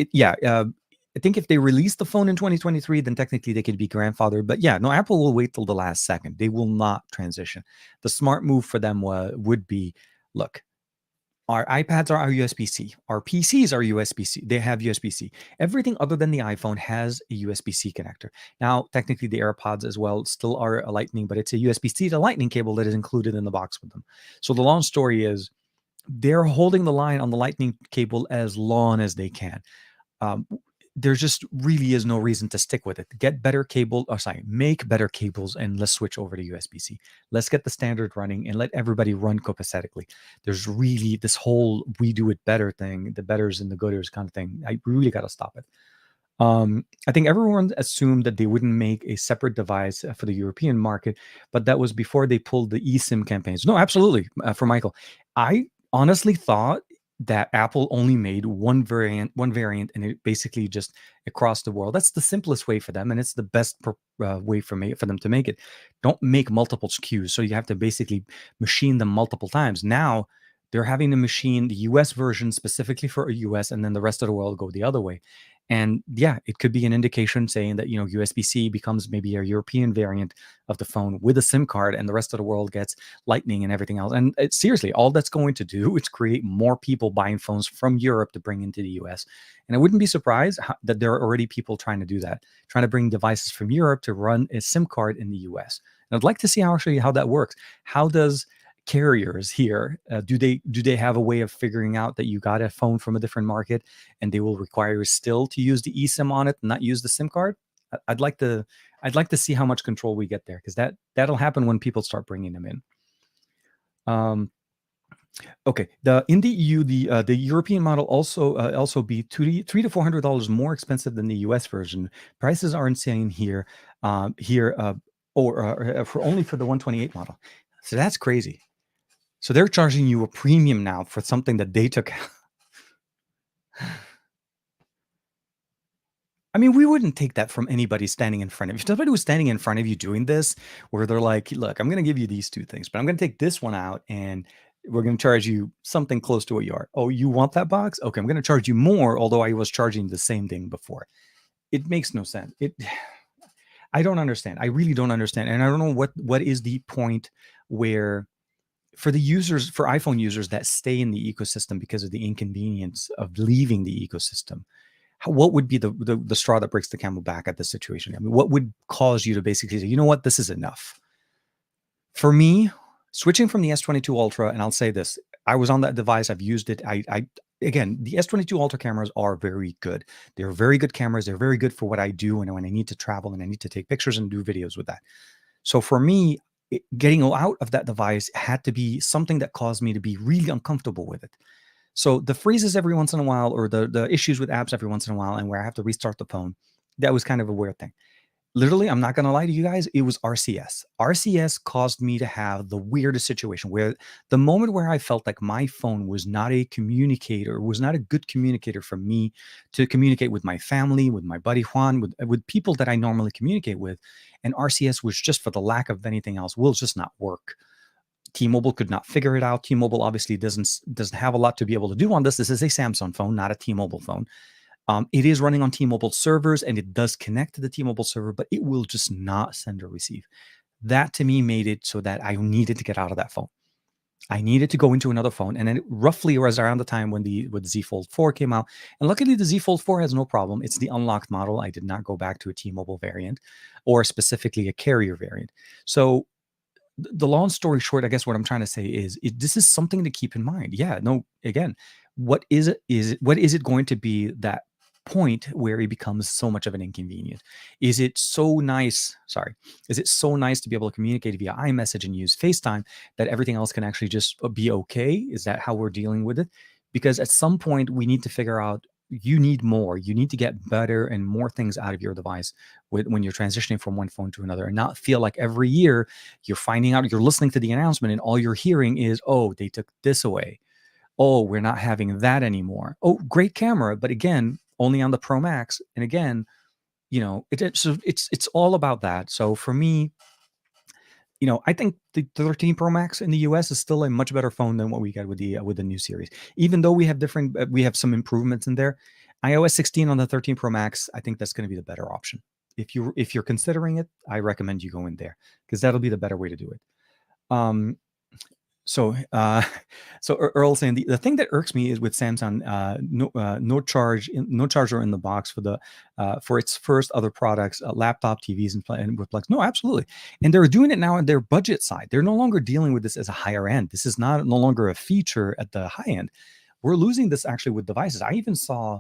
I think if they release the phone in 2023, then technically they could be grandfathered. But yeah, no, Apple will wait till the last second. They will not transition. The smart move for them would be, look, our iPads are USB-C. Our PCs are USB-C. They have USB-C. Everything other than the iPhone has a USB-C connector. Now, technically, the AirPods as well still are a Lightning, but it's a USB-C to Lightning cable that is included in the box with them. So the long story is they're holding the line on the Lightning cable as long as they can. There just really is no reason to stick with it. Get better make better cables, and let's switch over to USB-C. Let's get the standard running and let everybody run copacetically. There's really this whole we do it better thing, the betters and the gooders kind of thing. We really got to stop it. I think everyone assumed that they wouldn't make a separate device for the European market, but that was before they pulled the eSIM campaigns. No, absolutely, for Michael. I honestly thought that Apple only made one variant, and it basically just across the world. That's the simplest way for them, and it's the best way for them to make it. Don't make multiple SKUs, so you have to basically machine them multiple times. Now they're having to machine the US version specifically for a US, and then the rest of the world go the other way. And yeah, it could be an indication saying that, USB-C becomes maybe a European variant of the phone with a SIM card, and the rest of the world gets Lightning and everything else. And seriously, all that's going to do is create more people buying phones from Europe to bring into the US. And I wouldn't be surprised that there are already people trying to do that, trying to bring devices from Europe to run a SIM card in the US. And I'd like to see how that works. How does carriers here do they have a way of figuring out that you got a phone from a different market, and they will require you still to use the eSIM on it and not use the SIM card? I'd like to see how much control we get there, because that'll happen when people start bringing them in. Okay, the in the EU, the European model also be three to $400 more expensive than the US version. Prices are insane here, or for only for the 128 model. So that's crazy. So they're charging you a premium now for something that they took. I mean, we wouldn't take that from anybody standing in front of you. If somebody was standing in front of you doing this, where they're like, look, I'm going to give you these two things, but I'm going to take this one out, and we're going to charge you something close to what you are. Oh, you want that box? Okay, I'm going to charge you more, although I was charging the same thing before. It makes no sense. I don't understand. I really don't understand. And I don't know what is the point where, for iPhone users that stay in the ecosystem because of the inconvenience of leaving the ecosystem, what would be the straw that breaks the camel back at this situation? I mean, what would cause you to basically say, you know what, this is enough? For me, switching from the S22 Ultra, and I'll say this, I was on that device, I've used it. Again, the S22 Ultra cameras are very good. They're very good cameras. They're very good for what I do, and when I need to travel and I need to take pictures and do videos with that. So for me, getting out of that device had to be something that caused me to be really uncomfortable with it. So the freezes every once in a while, or the issues with apps every once in a while, and where I have to restart the phone, that was kind of a weird thing. Literally, I'm not going to lie to you guys, it was RCS. RCS caused me to have the weirdest situation, where the moment where I felt like my phone was not a communicator, was not a good communicator for me to communicate with my family, with my buddy Juan, with people that I normally communicate with. And RCS was just, for the lack of anything else, will just not work. T-Mobile could not figure it out. T-Mobile obviously doesn't have a lot to be able to do on this. This is a Samsung phone, not a T-Mobile phone. It is running on T-Mobile servers, and it does connect to the T-Mobile server, but it will just not send or receive. That to me made it so that I needed to get out of that phone. I needed to go into another phone, and then it roughly was around the time when the Z Fold 4 came out. And luckily, the Z Fold 4 has no problem. It's the unlocked model. I did not go back to a T-Mobile variant, or specifically a carrier variant. So the long story short, I guess what I'm trying to say is, this is something to keep in mind. Yeah, no, again, what is it going to be that point where it becomes so much of an inconvenience? Is it so nice? Sorry, is it so nice to be able to communicate via iMessage and use FaceTime that everything else can actually just be okay? Is that how we're dealing with it? Because at some point we need to figure out, you need more. You need to get better and more things out of your device when you're transitioning from one phone to another, and not feel like every year you're finding out, you're listening to the announcement, and all you're hearing is, oh, they took this away. Oh, we're not having that anymore. Oh, great camera, but again, only on the Pro Max. And again, it's all about that. So for me, I think the 13 Pro Max in the US is still a much better phone than what we got with the new series. Even though we have some improvements in there, iOS 16 on the 13 Pro Max, I think that's going to be the better option. If you're considering it, I recommend you go in there, because that'll be the better way to do it. Um, so, Earl saying, the thing that irks me is with Samsung, no charger in the box for its first other products, laptop, TVs, and with plugs. No, absolutely, and they're doing it now on their budget side. They're no longer dealing with this as a higher end. This is no longer a feature at the high end. We're losing this actually with devices. I even saw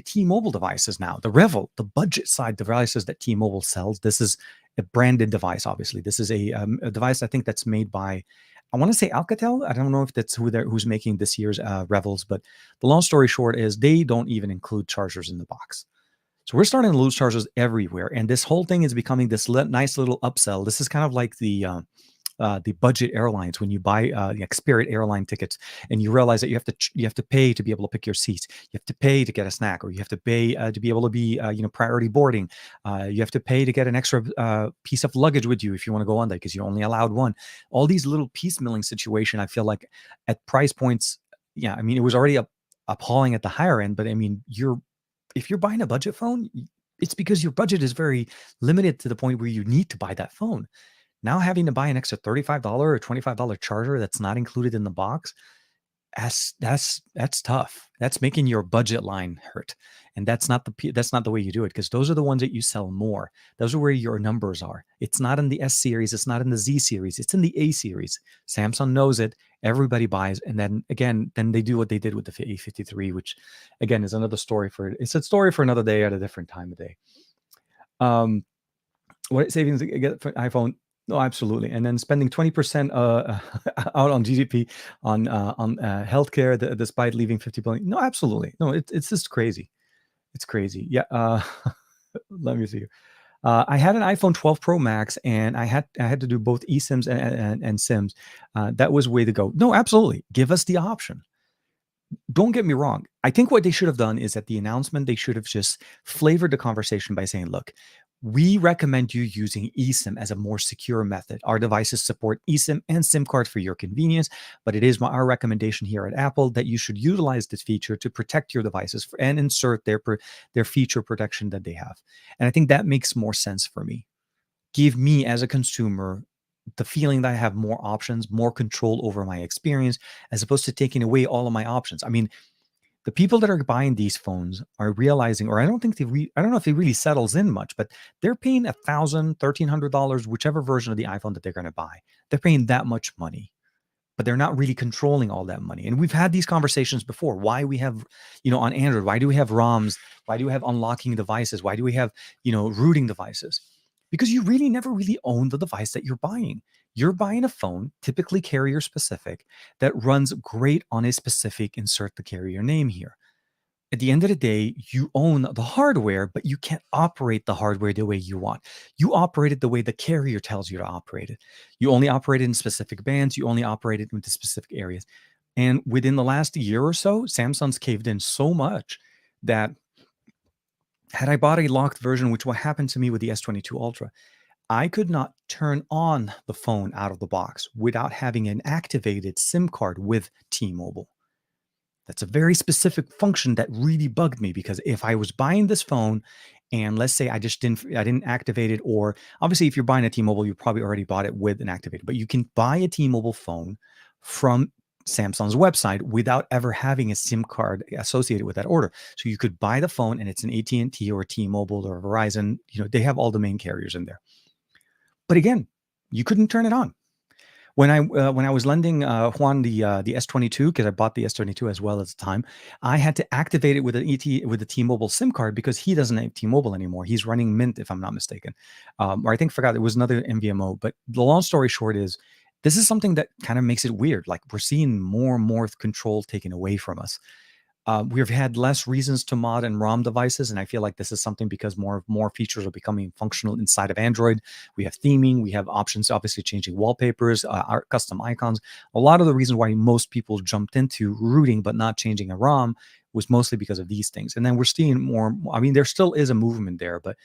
T-Mobile devices now. The Revel, the budget side devices that T-Mobile sells. This is a branded device. Obviously, this is a device I think that's made by, I want to say, Alcatel. I don't know if that's who's making this year's Revels, but the long story short is they don't even include chargers in the box. So we're starting to lose chargers everywhere, and this whole thing is becoming this nice little upsell. This is kind of like the budget airlines when you buy like Spirit airline tickets, and you realize that you have to pay to be able to pick your seats. You have to pay to get a snack, or you have to pay to be able to be priority boarding. You have to pay to get an extra piece of luggage with you if you want to go on that because you're only allowed one. All these little piecemealing situation, I feel like at price points, yeah, I mean it was already appalling at the higher end, but I mean if you're buying a budget phone, it's because your budget is very limited to the point where you need to buy that phone. Now having to buy an extra $35 or $25 charger that's not included in the box, that's tough. That's making your budget line hurt. And that's not the way you do it, because those are the ones that you sell more. Those are where your numbers are. It's not in the S series, it's not in the Z series, it's in the A series. Samsung knows it. Everybody buys, and then they do what they did with the A53, which again is another story it's a story for another day at a different time of day. What savings you get for iPhone? No, absolutely. And then spending 20% out on GDP on healthcare, despite leaving 50 billion. No, absolutely. No, it's just crazy. It's crazy. Yeah. Let me see. I had an iPhone 12 Pro Max, and I had to do both eSIMs and SIMs. That was way to go. No, absolutely. Give us the option. Don't get me wrong. I think what they should have done is at the announcement, they should have just flavored the conversation by saying, look, we recommend you using eSIM as a more secure method. Our devices support eSIM and SIM card for your convenience, but it is our recommendation here at Apple that you should utilize this feature to protect your devices and insert their feature protection that they have. And I think that makes more sense for me. Give me as a consumer the feeling that I have more options, more control over my experience, as opposed to taking away all of my options. I mean, the people that are buying these phones are realizing, or I don't know if it really settles in much, but they're paying $1,000, $1,300, whichever version of the iPhone that they're going to buy. They're paying that much money, but they're not really controlling all that money. And we've had these conversations before. Why we have, on Android, why do we have ROMs? Why do we have unlocking devices? Why do we have, rooting devices? Because you really never really own the device that you're buying. You're buying a phone, typically carrier specific, that runs great on a specific, insert the carrier name here. At the end of the day, you own the hardware, but you can't operate the hardware the way you want. You operate it the way the carrier tells you to operate it. You only operate it in specific bands. You only operate it into specific areas. And within the last year or so, Samsung's caved in so much that had I bought a locked version, which what happened to me with the S22 Ultra, I could not turn on the phone out of the box without having an activated SIM card with T-Mobile. That's a very specific function that really bugged me, because if I was buying this phone and let's say I didn't activate it, or obviously if you're buying a T-Mobile, you probably already bought it with an activated, but you can buy a T-Mobile phone from Samsung's website without ever having a SIM card associated with that order. So you could buy the phone and it's an AT&T or T-Mobile or Verizon, they have all the main carriers in there. But again, you couldn't turn it on. When I was lending Juan the S22, because I bought the S22 as well at the time, I had to activate it with a T-Mobile SIM card because he doesn't have T-Mobile anymore. He's running Mint, if I'm not mistaken, or I forgot it was another MVMO. But the long story short is, this is something that kind of makes it weird. Like, we're seeing more and more control taken away from us. We've had less reasons to mod and ROM devices, and I feel like this is something because more features are becoming functional inside of Android. We have theming, we have options, obviously changing wallpapers, our custom icons. A lot of the reasons why most people jumped into rooting but not changing a ROM was mostly because of these things. And then we're seeing more. I mean, there still is a movement there, but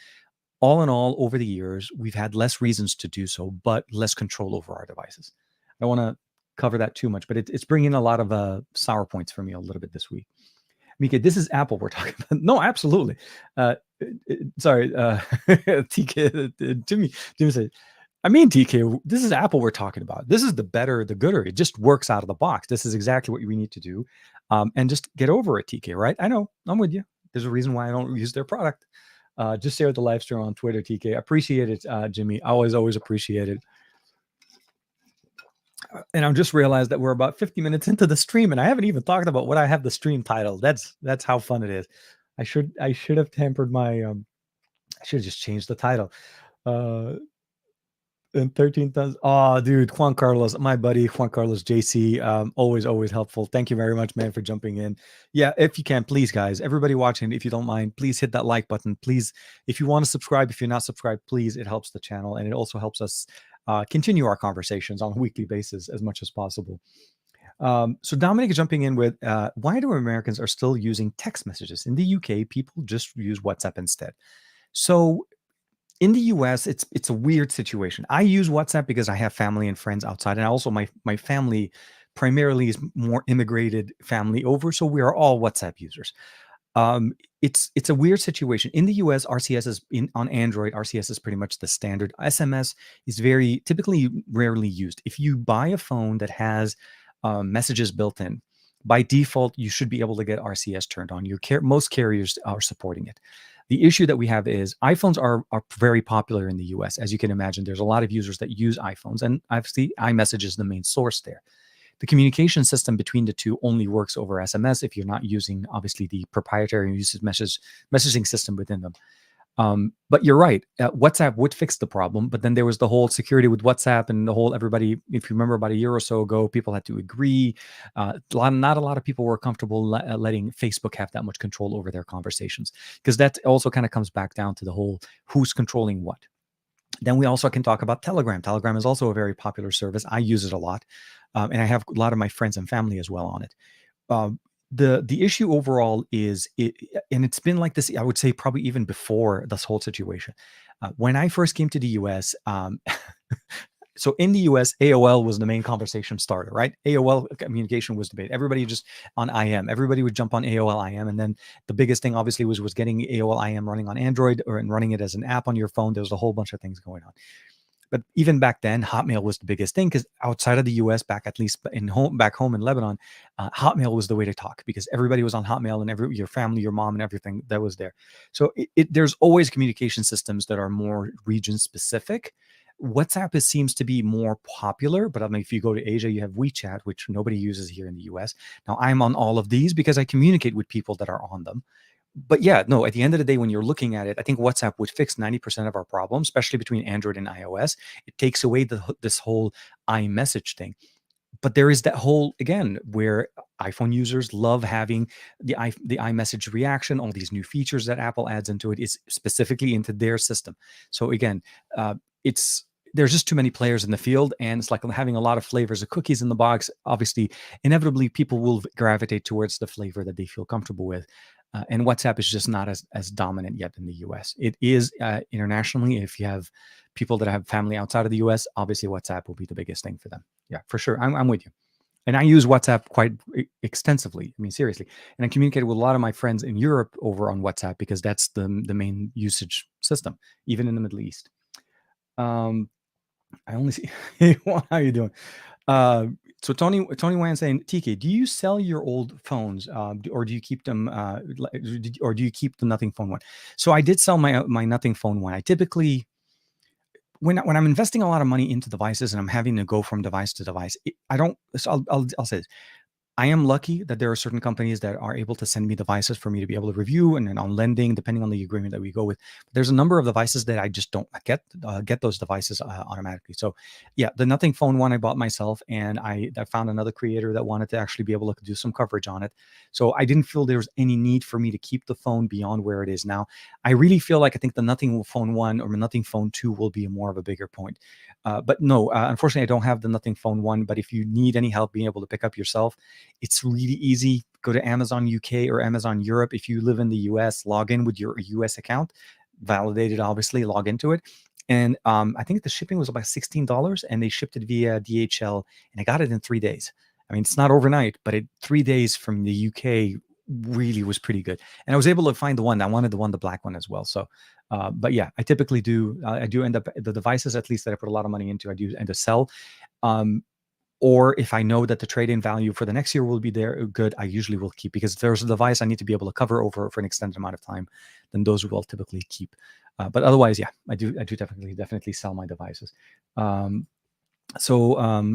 all in all, over the years, we've had less reasons to do so, but less control over our devices. I don't want to cover that too much, but it's bringing a lot of sour points for me a little bit this week. Mika, this is Apple we're talking about. No, absolutely. Sorry, TK, Jimmy said, I mean, TK, this is Apple we're talking about. This is the better, the gooder. It just works out of the box. This is exactly what we need to do. And just get over it, TK, right? I know, I'm with you. There's a reason why I don't use their product. Just share the live stream on Twitter, TK. Appreciate it, Jimmy. Always appreciate it. And I've just realized that we're about 50 minutes into the stream, and I haven't even talked about what I have the stream titled. That's how fun it is. I should have tempered my I should have just changed the title. And 13,000. Oh, dude, Juan Carlos, my buddy, Juan Carlos JC, always helpful. Thank you very much, man, for jumping in. Yeah, if you can, please, guys, everybody watching, if you don't mind, please hit that like button. Please, if you want to subscribe, if you're not subscribed, please, it helps the channel and it also helps us continue our conversations on a weekly basis as much as possible. So Dominic is jumping in with why do Americans are still using text messages? In the UK, people just use WhatsApp instead. So in the US, it's a weird situation. I use WhatsApp because I have family and friends outside, and also my family primarily is more immigrated family over, so we are all WhatsApp users. It's a weird situation. In the US, RCS is on Android, RCS is pretty much the standard. SMS is very typically rarely used. If you buy a phone that has messages built in, by default, you should be able to get RCS turned on. Most carriers are supporting it. The issue that we have is iPhones are very popular in the US. As you can imagine, there's a lot of users that use iPhones, and obviously iMessage is the main source there. The communication system between the two only works over SMS if you're not using, obviously, the proprietary usage messaging system within them. But you're right. WhatsApp would fix the problem, but then there was the whole security with WhatsApp and the whole everybody. If you remember, about a year or so ago, people had to agree. Not a lot of people were comfortable letting Facebook have that much control over their conversations, because that also kind of comes back down to the whole who's controlling what. Then we also can talk about Telegram. Telegram is also a very popular service. I use it a lot, and I have a lot of my friends and family as well on it. Um, the issue overall is and it's been like this, I would say, probably even before this whole situation. When I first came to the US, so in the US, AOL was the main conversation starter, right? AOL communication was debate. Everybody just on IM. Everybody would jump on AOL IM, and then the biggest thing obviously was getting AOL IM running on Android and running it as an app on your phone. There was a whole bunch of things going on. But even back then, Hotmail was the biggest thing, because outside of the US, back home in Lebanon, Hotmail was the way to talk, because everybody was on Hotmail, and your family, your mom, and everything that was there. So there's always communication systems that are more region specific. WhatsApp seems to be more popular, but I mean, if you go to Asia, you have WeChat, which nobody uses here in the US. Now, I'm on all of these because I communicate with people that are on them. But yeah, no, at the end of the day, when you're looking at it, I think WhatsApp would fix 90% of our problems, especially between Android and iOS. It takes away this whole iMessage thing. But there is that whole, again, where iPhone users love having the iMessage reaction. All these new features that Apple adds into it is specifically into their system. So again, it's there's just too many players in the field, and it's like having a lot of flavors of cookies in the box. Obviously, inevitably, people will gravitate towards the flavor that they feel comfortable with. And WhatsApp is just not as dominant yet in the US. It is internationally. If you have people that have family outside of the US, obviously WhatsApp will be the biggest thing for them. Yeah, for sure. I'm with you. And I use WhatsApp quite extensively. I mean, seriously. And I communicate with a lot of my friends in Europe over on WhatsApp, because that's the main usage system, even in the Middle East. I only see. How are you doing? So Tony Wan saying, TK, do you sell your old phones, or do you keep them, or do you keep the Nothing Phone 1? So I did sell my Nothing Phone 1. I typically, when I'm investing a lot of money into devices and I'm having to go from device to device, I don't. So I'll say this. I am lucky that there are certain companies that are able to send me devices for me to be able to review, and then on lending, depending on the agreement that we go with. There's a number of devices that I just don't get those devices automatically. So yeah, the Nothing Phone 1 I bought myself, and I found another creator that wanted to actually be able to do some coverage on it. So I didn't feel there was any need for me to keep the phone beyond where it is now. I really feel like I think the Nothing Phone 1 or Nothing Phone 2 will be more of a bigger point. But no, unfortunately, I don't have the Nothing Phone 1. But if you need any help being able to pick up yourself, it's really easy. Go to Amazon UK or Amazon Europe. If you live in the US, log in with your US account, validated, obviously, log into it. And I think the shipping was about $16, and they shipped it via DHL, and I got it in 3 days. I mean, it's not overnight, but 3 days from the UK really was pretty good. And I was able to find the one. I wanted the black one as well. So, but yeah, I typically do. I do end up, the devices, at least that I put a lot of money into, I do end up sell. Or if I know that the trade-in value for the next year will be there, good, I usually will keep, because if there's a device I need to be able to cover over for an extended amount of time, then those will typically keep. But otherwise, yeah, I do definitely sell my devices. So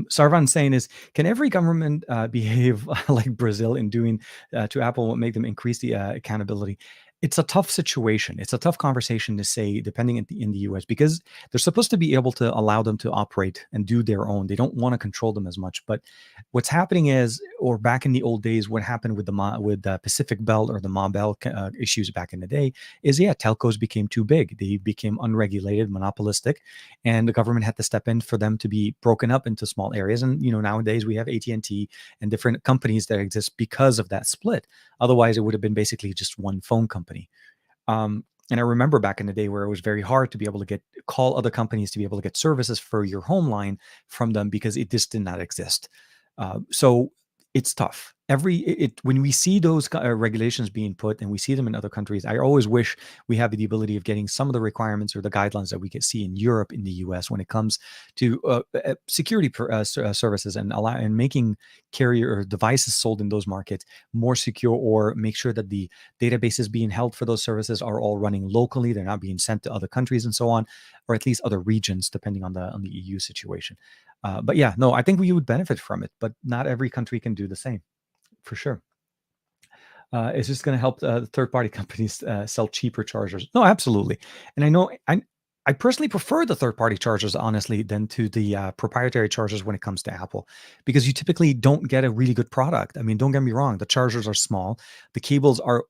Sarvan saying is, can every government behave like Brazil in doing to Apple, what make them increase the accountability? It's a tough situation. It's a tough conversation to say, depending in the US, because they're supposed to be able to allow them to operate and do their own. They don't want to control them as much. But what's happening is, or back in the old days, what happened with the Pacific Bell or the Ma Bell issues back in the day is, yeah, telcos became too big. They became unregulated, monopolistic, and the government had to step in for them to be broken up into small areas. And nowadays we have AT&T and different companies that exist because of that split. Otherwise, it would have been basically just one phone company. And I remember back in the day where it was very hard to be able to call other companies to be able to get services for your home line from them because it just did not exist. So it's tough. When we see those regulations being put and we see them in other countries, I always wish we have the ability of getting some of the requirements or the guidelines that we can see in Europe, in the US, when it comes to security services and making carrier or devices sold in those markets more secure, or make sure that the databases being held for those services are all running locally. They're not being sent to other countries and so on, or at least other regions, depending on the EU situation. But yeah, no, I think we would benefit from it, but not every country can do the same, for sure. It's just going to help the third-party companies sell cheaper chargers. No, absolutely. And I know I personally prefer the third-party chargers, honestly, than to the proprietary chargers when it comes to Apple, because you typically don't get a really good product. I mean, don't get me wrong, the chargers are small, the cables are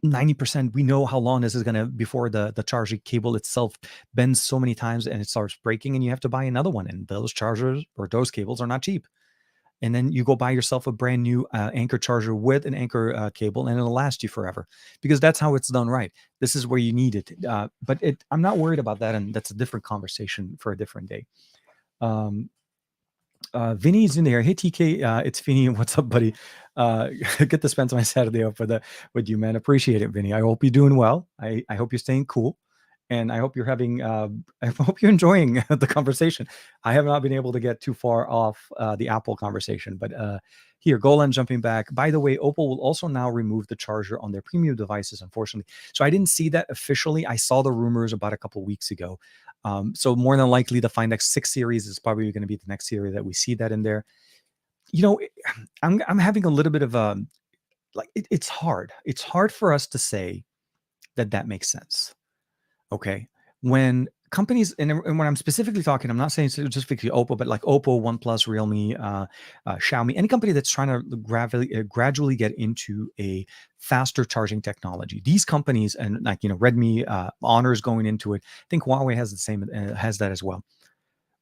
90%. We know how long this is going to before the charging cable itself bends so many times and it starts breaking, and you have to buy another one. And those chargers or those cables are not cheap. And then you go buy yourself a brand new anchor charger with an anchor cable, and it'll last you forever, because that's how it's done right. This is where you need it. I'm not worried about that, and that's a different conversation for a different day. Um, Vinny's in there. Hey TK, it's Vinny. What's up, buddy? Get to spend my Saturday off with you, man. Appreciate it, Vinny. I hope you're doing well. I hope you're staying cool, and I hope you're having. I hope you're enjoying the conversation. I have not been able to get too far off the Apple conversation, but here, Golan jumping back. By the way, Oppo will also now remove the charger on their premium devices, unfortunately. So I didn't see that officially. I saw the rumors about a couple weeks ago. So more than likely, the Find X6 series is probably going to be the next series that we see that in there. You know, I'm having a little bit of a it's hard. It's hard for us to say that makes sense. Okay. When companies, and when I'm specifically talking, I'm not saying specifically Oppo, but like Oppo, OnePlus, Realme, Xiaomi, any company that's trying to gradually get into a faster charging technology. These companies, and like, Redmi, Honor is going into it. I think Huawei has the same, has that as well.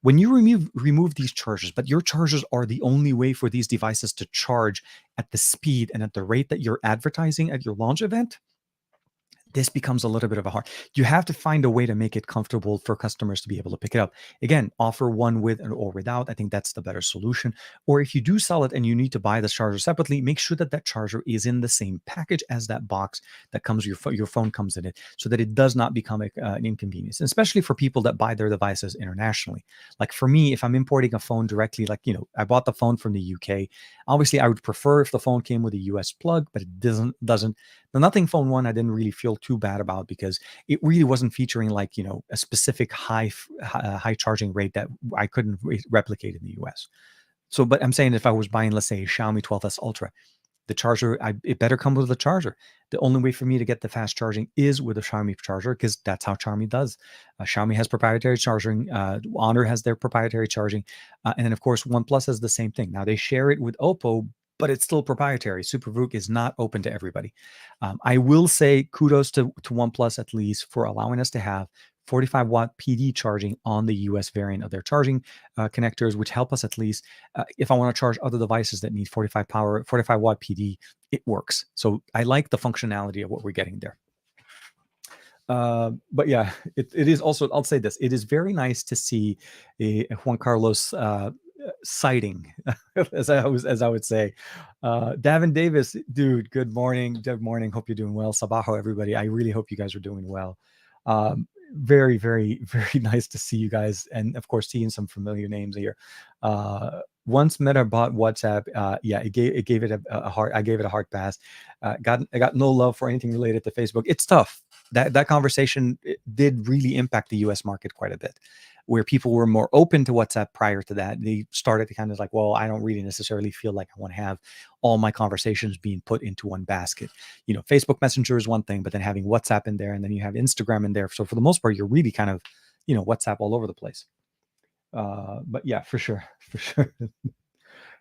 When you remove these chargers, but your chargers are the only way for these devices to charge at the speed and at the rate that you're advertising at your launch event, this becomes a little bit of a hard. You have to find a way to make it comfortable for customers to be able to pick it up. Again, offer one with or without. I think that's the better solution. Or if you do sell it and you need to buy the charger separately, make sure that charger is in the same package as that box that comes, your phone comes in it, so that it does not become an inconvenience, and especially for people that buy their devices internationally. Like for me, if I'm importing a phone directly, like, I bought the phone from the UK. Obviously, I would prefer if the phone came with a US plug, but it doesn't. The Nothing Phone 1, I didn't really feel too bad about, because it really wasn't featuring like, a specific high charging rate that I couldn't replicate in the US. So, but I'm saying if I was buying, let's say, a Xiaomi 12S Ultra, the charger, it better come with a charger. The only way for me to get the fast charging is with a Xiaomi charger, because that's how Xiaomi does. Xiaomi has proprietary charging. Honor has their proprietary charging. And then, of course, OnePlus has the same thing. Now, they share it with Oppo, but it's still proprietary. SuperVOOC is not open to everybody. I will say kudos to OnePlus, at least, for allowing us to have 45-watt PD charging on the US variant of their charging connectors, which help us at least, if I want to charge other devices that need 45-watt PD, it works. So I like the functionality of what we're getting there. But yeah, it is also, I'll say this, it is very nice to see a Juan Carlos sighting, as I would say. Davin Davis, dude, good morning. Good morning. Hope you're doing well. Sabajo, everybody. I really hope you guys are doing well. Very, very, very nice to see you guys. And of course, seeing some familiar names here. Once Meta bought WhatsApp, yeah, it gave it a hard. I gave it a hard pass. I got no love for anything related to Facebook. It's tough. that conversation did really impact the US market quite a bit, where people were more open to WhatsApp prior to that. They started to kind of like, well, I don't really necessarily feel like I want to have all my conversations being put into one basket. Facebook Messenger is one thing, but then having WhatsApp in there, and then you have Instagram in there. So for the most part, you're really kind of, WhatsApp all over the place. But yeah, for sure, for sure.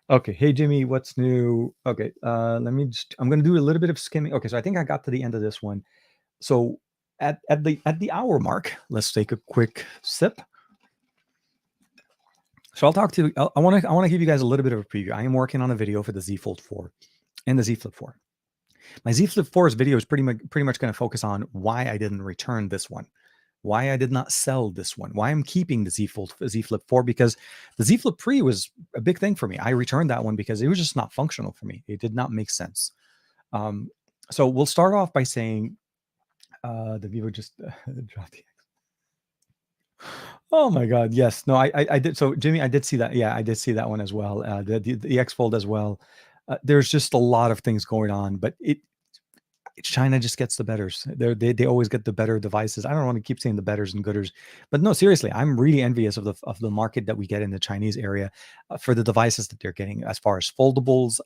Okay, hey Jimmy, what's new? Okay, I'm gonna do a little bit of skimming. Okay, so I think I got to the end of this one. So at the hour mark, let's take a quick sip. So I'll talk to you. I want to give you guys a little bit of a preview. I am working on a video for the Z Fold 4 and the Z Flip 4. My Z Flip 4's video is pretty much going to focus on why I didn't return this one, why I did not sell this one, why I'm keeping the Z Flip 4, because the Z Flip 3 was a big thing for me. I returned that one because it was just not functional for me. It did not make sense. So we'll start off by saying the Vivo just dropped the. Oh my God! Yes, no, I did. So Jimmy, I did see that. Yeah, I did see that one as well. The X Fold as well. There's just a lot of things going on, but China just gets the betters. They always get the better devices. I don't want to keep saying the betters and gooders, but no, seriously, I'm really envious of the market that we get in the Chinese area for the devices that they're getting. As far as foldables,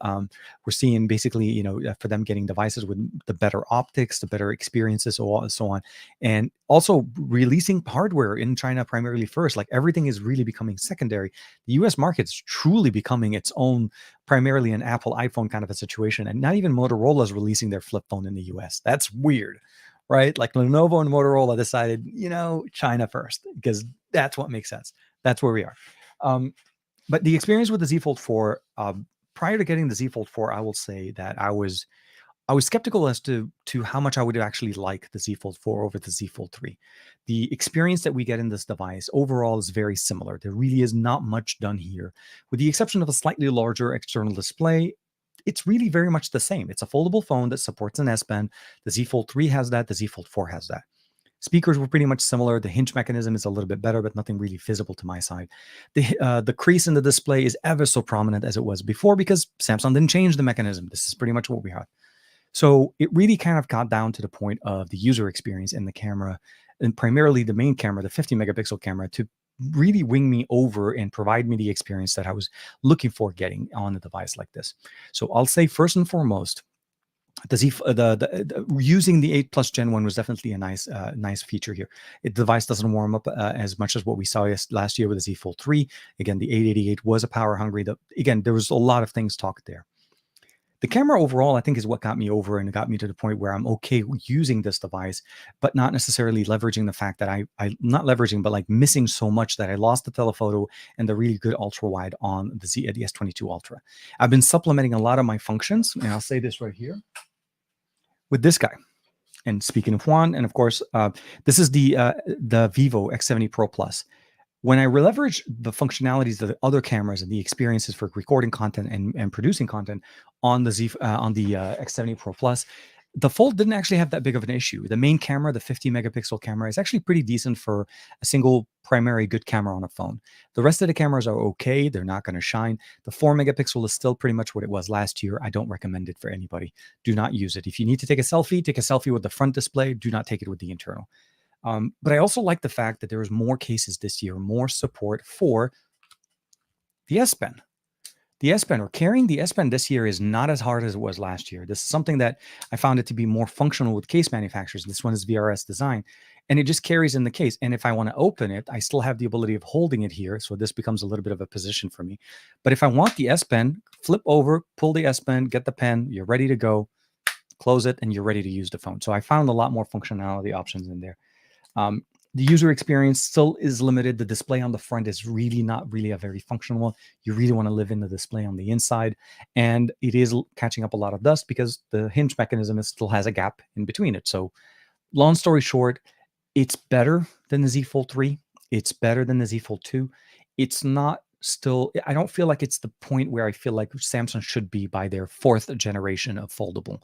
we're seeing basically, for them getting devices with the better optics, the better experiences, so on, and also releasing hardware in China primarily first. Like everything is really becoming secondary. The U.S. market is truly becoming its own, primarily an Apple iPhone kind of a situation, and not even Motorola is releasing their flip phone in the US. That's weird, right? Like Lenovo and Motorola decided, China first, because that's what makes sense. That's where we are. But the experience with the Z Fold 4, prior to getting the Z Fold 4, I will say that I was skeptical as to how much I would actually like the Z Fold 4 over the Z Fold 3. The experience that we get in this device overall is very similar. There really is not much done here. With the exception of a slightly larger external display, it's really very much the same. It's a foldable phone that supports an S Pen. The Z Fold 3 has that. The Z Fold 4 has that. Speakers were pretty much similar. The hinge mechanism is a little bit better, but nothing really visible to my side. The crease in the display is ever so prominent as it was before because Samsung didn't change the mechanism. This is pretty much what we have. So it really kind of got down to the point of the user experience in the camera, and primarily the main camera, the 50 megapixel camera, to really wing me over and provide me the experience that I was looking for getting on a device like this. So I'll say first and foremost, using the 8 Plus Gen 1 was definitely a nice feature here. The device doesn't warm up as much as what we saw last year with the Z Fold 3. Again, the 888 was a power hungry. Again, there was a lot of things talked there. The camera overall, I think, is what got me over and got me to the point where I'm okay using this device, but not necessarily leveraging the fact that I not leveraging, but like missing so much that I lost the telephoto and the really good ultra wide on the S22 Ultra. I've been supplementing a lot of my functions, and I'll say this right here with this guy. And speaking of Juan, and of course, this is the Vivo X70 Pro Plus. When I leverage the functionalities of the other cameras and the experiences for recording content and producing content on the X70 Pro Plus, the Fold didn't actually have that big of an issue. The main camera, the 50 megapixel camera, is actually pretty decent for a single primary good camera on a phone. The rest of the cameras are okay. They're not going to shine. The 4 megapixel is still pretty much what it was last year. I don't recommend it for anybody. Do not use it. If you need to take a selfie with the front display. Do not take it with the internal. But I also like the fact that there is more cases this year, more support for the S Pen. The S Pen, or carrying the S Pen this year, is not as hard as it was last year. This is something that I found it to be more functional with case manufacturers. This one is VRS design, and it just carries in the case. And if I want to open it, I still have the ability of holding it here. So this becomes a little bit of a position for me. But if I want the S Pen, flip over, pull the S Pen, get the pen, you're ready to go, close it, and you're ready to use the phone. So I found a lot more functionality options in there. The user experience still is limited. The display on the front is really not really a very functional one. You really want to live in the display on the inside. And it is catching up a lot of dust because the hinge mechanism still has a gap in between it. So long story short, it's better than the Z Fold 3. It's better than the Z Fold 2. It's not still, I don't feel like it's the point where I feel like Samsung should be by their 4th generation of foldable.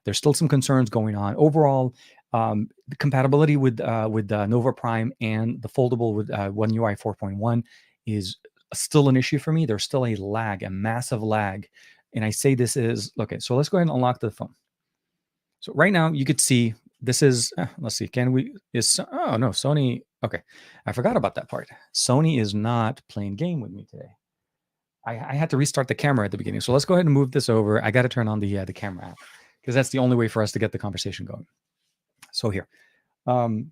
There's still some concerns going on. Overall, the compatibility with Nova Prime and the foldable with One UI 4.1 is still an issue for me. There's still a lag, a massive lag. And I say this is, okay, so let's go ahead and unlock the phone. So right now you could see This is, let's see, oh no, Sony, okay. I forgot about that part. Sony is not playing game with me today. I had to restart the camera at the beginning. So let's go ahead and move this over. I got to turn on the camera app because that's the only way for us to get the conversation going. So here, um,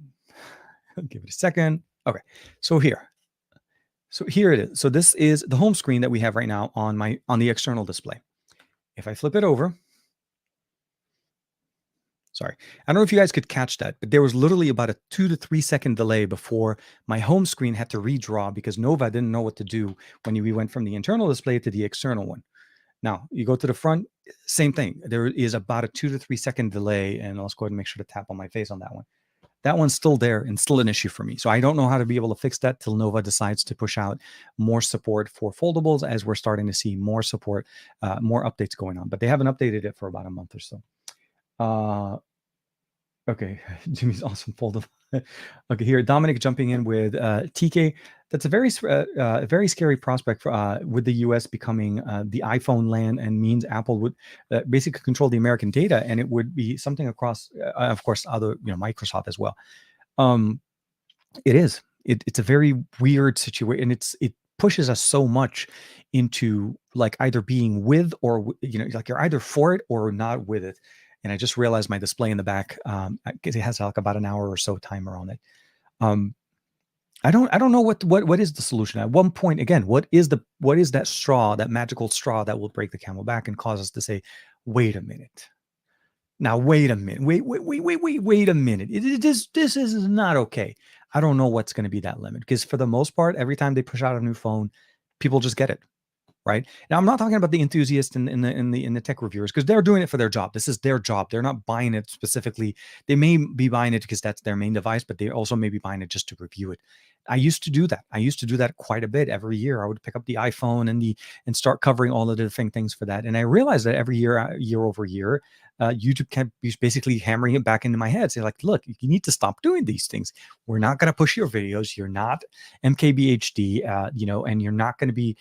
give it a second. Okay, so here it is. So this is the home screen that we have right now on the external display. If I flip it over, sorry, I don't know if you guys could catch that, but there was literally about a 2 to 3 second delay before my home screen had to redraw because Nova didn't know what to do when we went from the internal display to the external one. Now you go to the front, same thing. There is about a 2 to 3 second delay, and let's go ahead and make sure to tap on my face on that one. That one's still there and still an issue for me. So I don't know how to be able to fix that till Nova decides to push out more support for foldables, as we're starting to see more support, more updates going on. But they haven't updated it for about a month or so. Okay, Jimmy's awesome foldable. Okay, here Dominic jumping in with TK. That's a very scary prospect for, with the U.S. becoming the iPhone land, and means Apple would basically control the American data, and it would be something across, of course, other Microsoft as well. It is. It's a very weird situation, and it pushes us so much into like either being with or like you're either for it or not with it. And I just realized my display in the back, because it has like about an hour or so timer on it. I don't know what is the solution. At one point, again, what is that straw, that magical straw that will break the camel back and cause us to say, wait a minute. Now, wait a minute. Wait a minute. This is not okay. I don't know what's going to be that limit, because for the most part, every time they push out a new phone, people just get it. Right now, I'm not talking about the enthusiasts in the tech reviewers, because they're doing it for their job. This is their job. They're not buying it specifically. They may be buying it because that's their main device, but they also may be buying it just to review it. I used to do that. I used to do that quite a bit. Every year, I would pick up the iPhone and start covering all of the different things for that. And I realized that every year, year over year, YouTube kept basically hammering it back into my head, saying like, "Look, you need to stop doing these things. We're not going to push your videos. You're not MKBHD, and you're not going to be,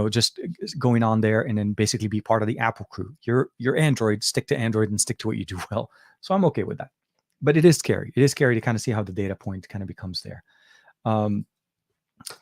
just going on there and then basically be part of the Apple crew. You're Android. Stick to Android and stick to what you do well." So I'm okay with that. But it is scary. It is scary to kind of see how the data point kind of becomes there.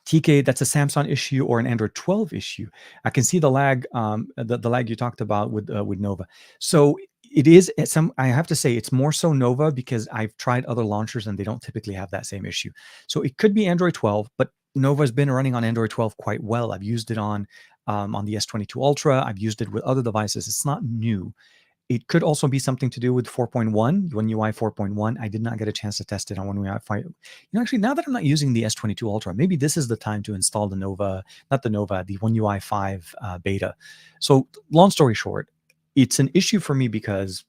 TK, that's a Samsung issue or an Android 12 issue. I can see the lag, the lag you talked about with Nova. So it is I have to say it's more so Nova, because I've tried other launchers and they don't typically have that same issue. So it could be Android 12, but Nova's been running on Android 12 quite well. I've used it on the S22 Ultra. I've used it with other devices. It's not new. It could also be something to do with 4.1, One UI 4.1. I did not get a chance to test it on One UI 5. Actually, now that I'm not using the S22 Ultra, maybe this is the time to install the One UI 5 beta. So long story short, it's an issue for me because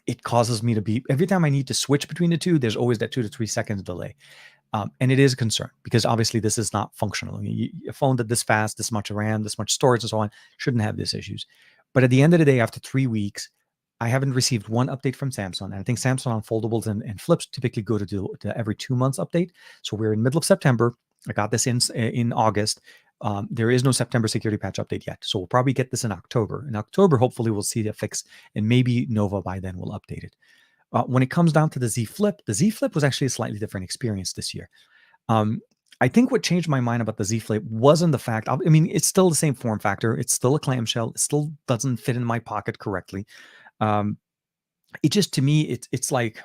it causes me to be, every time I need to switch between the two, there's always that 2 to 3 seconds delay. And it is a concern because obviously this is not functional. A phone that this fast, this much RAM, this much storage and so on shouldn't have these issues. But at the end of the day, after 3 weeks, I haven't received one update from Samsung. And I think Samsung on foldables and flips typically go to every 2 months update. So we're in middle of September. I got this in August. There is no September security patch update yet. So we'll probably get this in October. In October, hopefully we'll see the fix, and maybe Nova by then will update it. When it comes down to the Z Flip was actually a slightly different experience this year. I think what changed my mind about the Z Flip wasn't the fact, I mean, it's still the same form factor. It's still a clamshell. It still doesn't fit in my pocket correctly. It just, to me, it's like,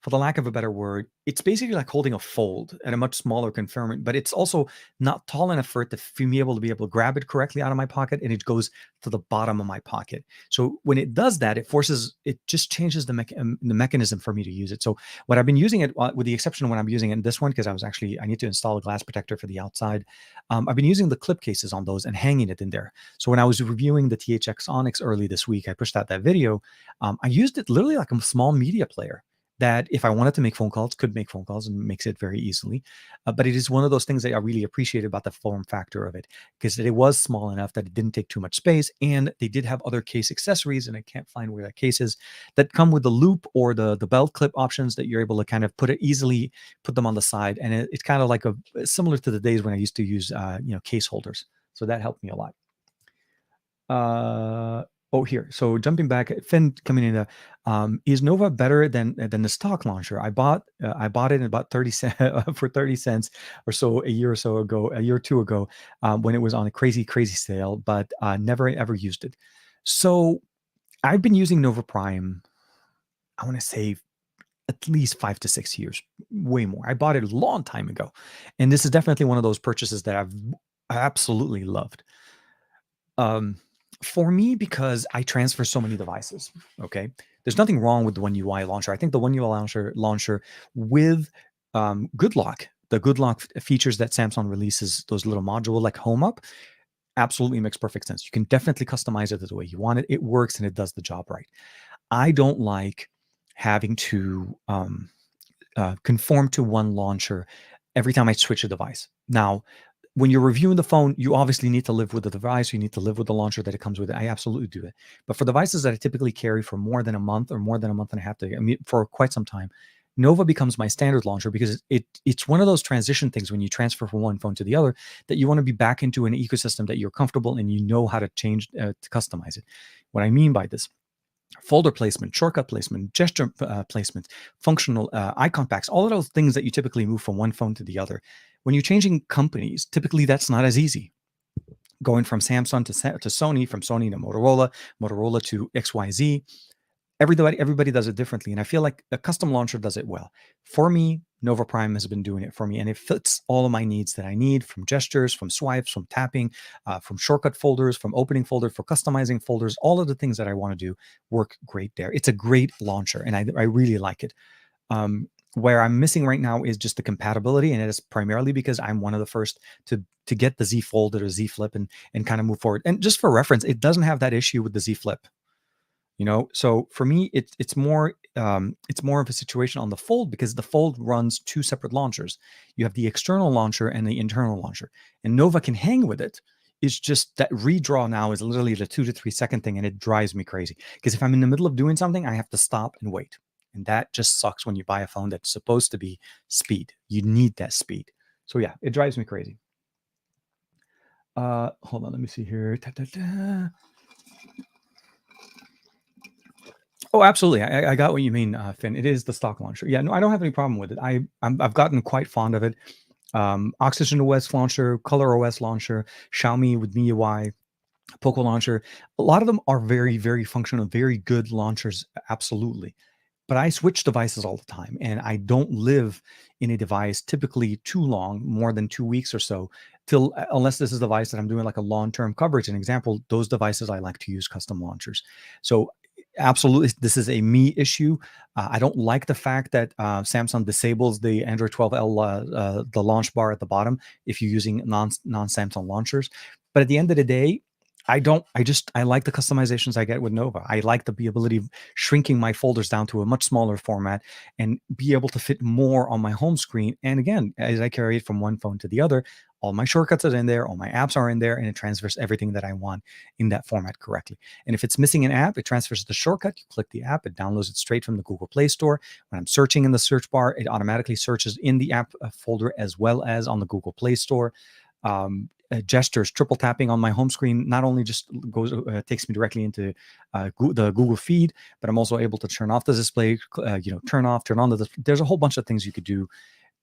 for the lack of a better word, it's basically like holding a fold at a much smaller confinement, but it's also not tall enough for it to be able to grab it correctly out of my pocket, and it goes to the bottom of my pocket. So when it does that, it just changes the mechanism for me to use it. So what I've been using it, with the exception of when I'm using it in this one, because I need to install a glass protector for the outside. I've been using the clip cases on those and hanging it in there. So when I was reviewing the THX Onyx early this week, I pushed out that video. I used it literally like a small media player that, if I wanted to make phone calls, could make phone calls, and makes it very easily. But it is one of those things that I really appreciate about the form factor of it, because it was small enough that it didn't take too much space, and they did have other case accessories, and I can't find where that case is, that come with the loop or the belt clip options that you're able to kind of put them on the side, and it's kind of like similar to the days when I used to use case holders. So that helped me a lot. Oh, here. So jumping back, Finn coming in. Is Nova better than the stock launcher? I bought it in about 30 cents for 30 cents or so a year or so ago, a year or two ago, when it was on a crazy sale, but never ever used it. So I've been using Nova Prime. I want to say at least 5 to 6 years, way more. I bought it a long time ago, and this is definitely one of those purchases that I've absolutely loved. Um, for me, because I transfer so many devices. Okay, there's nothing wrong with the One UI launcher. I think the One UI launcher with Good Lock, the Good Lock features that Samsung releases, those little module like Home Up, absolutely makes perfect sense. You can definitely customize it the way you want it. It works and it does the job right. I don't like having to conform to one launcher every time I switch a device. Now, when you're reviewing the phone, you obviously need to live with the device. You need to live with the launcher that it comes with. I absolutely do it. But for devices that I typically carry for more than a month or more than a month and a half, I mean, for quite some time, Nova becomes my standard launcher because it's one of those transition things when you transfer from one phone to the other that you want to be back into an ecosystem that you're comfortable and you know how to change to customize it. What I mean by this: folder placement, shortcut placement, gesture placement, functional icon packs, all of those things that you typically move from one phone to the other. When you're changing companies, typically that's not as easy. Going from Samsung to Sony, from Sony to Motorola, Motorola to XYZ, everybody does it differently, and I feel like a custom launcher does it well. For me, Nova Prime has been doing it for me, and it fits all of my needs that I need, from gestures, from swipes, from tapping, from shortcut folders, from opening folders, for customizing folders. All of the things that I want to do work great there. It's a great launcher, and I really like it. Where I'm missing right now is just the compatibility, and it is primarily because I'm one of the first to get the Z Fold or Z Flip and kind of move forward. And just for reference, it doesn't have that issue with the Z Flip. So for me, it's more of a situation on the Fold, because the Fold runs two separate launchers. You have the external launcher and the internal launcher, and Nova can hang with it. It's just that redraw now is literally the 2 to 3 second thing, and it drives me crazy because if I'm in the middle of doing something, I have to stop and wait, and that just sucks when you buy a phone that's supposed to be speed. You need that speed. So yeah, it drives me crazy. Hold on, let me see here. Oh, absolutely. I got what you mean, Finn. It is the stock launcher. Yeah, no, I don't have any problem with it. I've gotten quite fond of it. Oxygen OS launcher, Color OS launcher, Xiaomi with MIUI, Poco launcher. A lot of them are very functional, very good launchers. Absolutely. But I switch devices all the time, and I don't live in a device typically too long, more than 2 weeks or so, till unless this is a device that I'm doing like a long-term coverage. An example, those devices I like to use custom launchers. So absolutely, this is a me issue. I don't like the fact that Samsung disables the Android 12L, the launch bar at the bottom if you're using non Samsung launchers. But at the end of the day, I don't. I like the customizations I get with Nova. I like the ability of shrinking my folders down to a much smaller format and be able to fit more on my home screen. And again, as I carry it from one phone to the other, all my shortcuts are in there, all my apps are in there, and it transfers everything that I want in that format correctly. And if it's missing an app, it transfers the shortcut. You click the app, it downloads it straight from the Google Play Store. When I'm searching in the search bar, it automatically searches in the app folder as well as on the Google Play Store. Gestures, triple tapping on my home screen not only just goes takes me directly into the Google feed, but I'm also able to turn off the display, turn off, turn on the display. There's a whole bunch of things you could do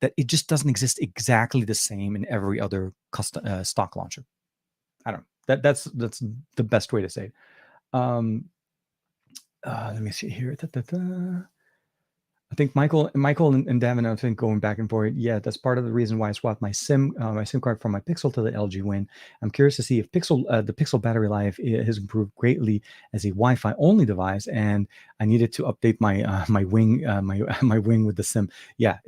that it just doesn't exist exactly the same in every other custom stock launcher. I don't know. That's the best way to say it. Let me see here. I think Michael and Devin, I think, going back and forth. Yeah, that's part of the reason why I swapped my SIM card from my Pixel to the LG Win. I'm curious to see if the Pixel battery life has improved greatly as a Wi-Fi only device, and I needed to update my Wing my Wing with the SIM. Yeah,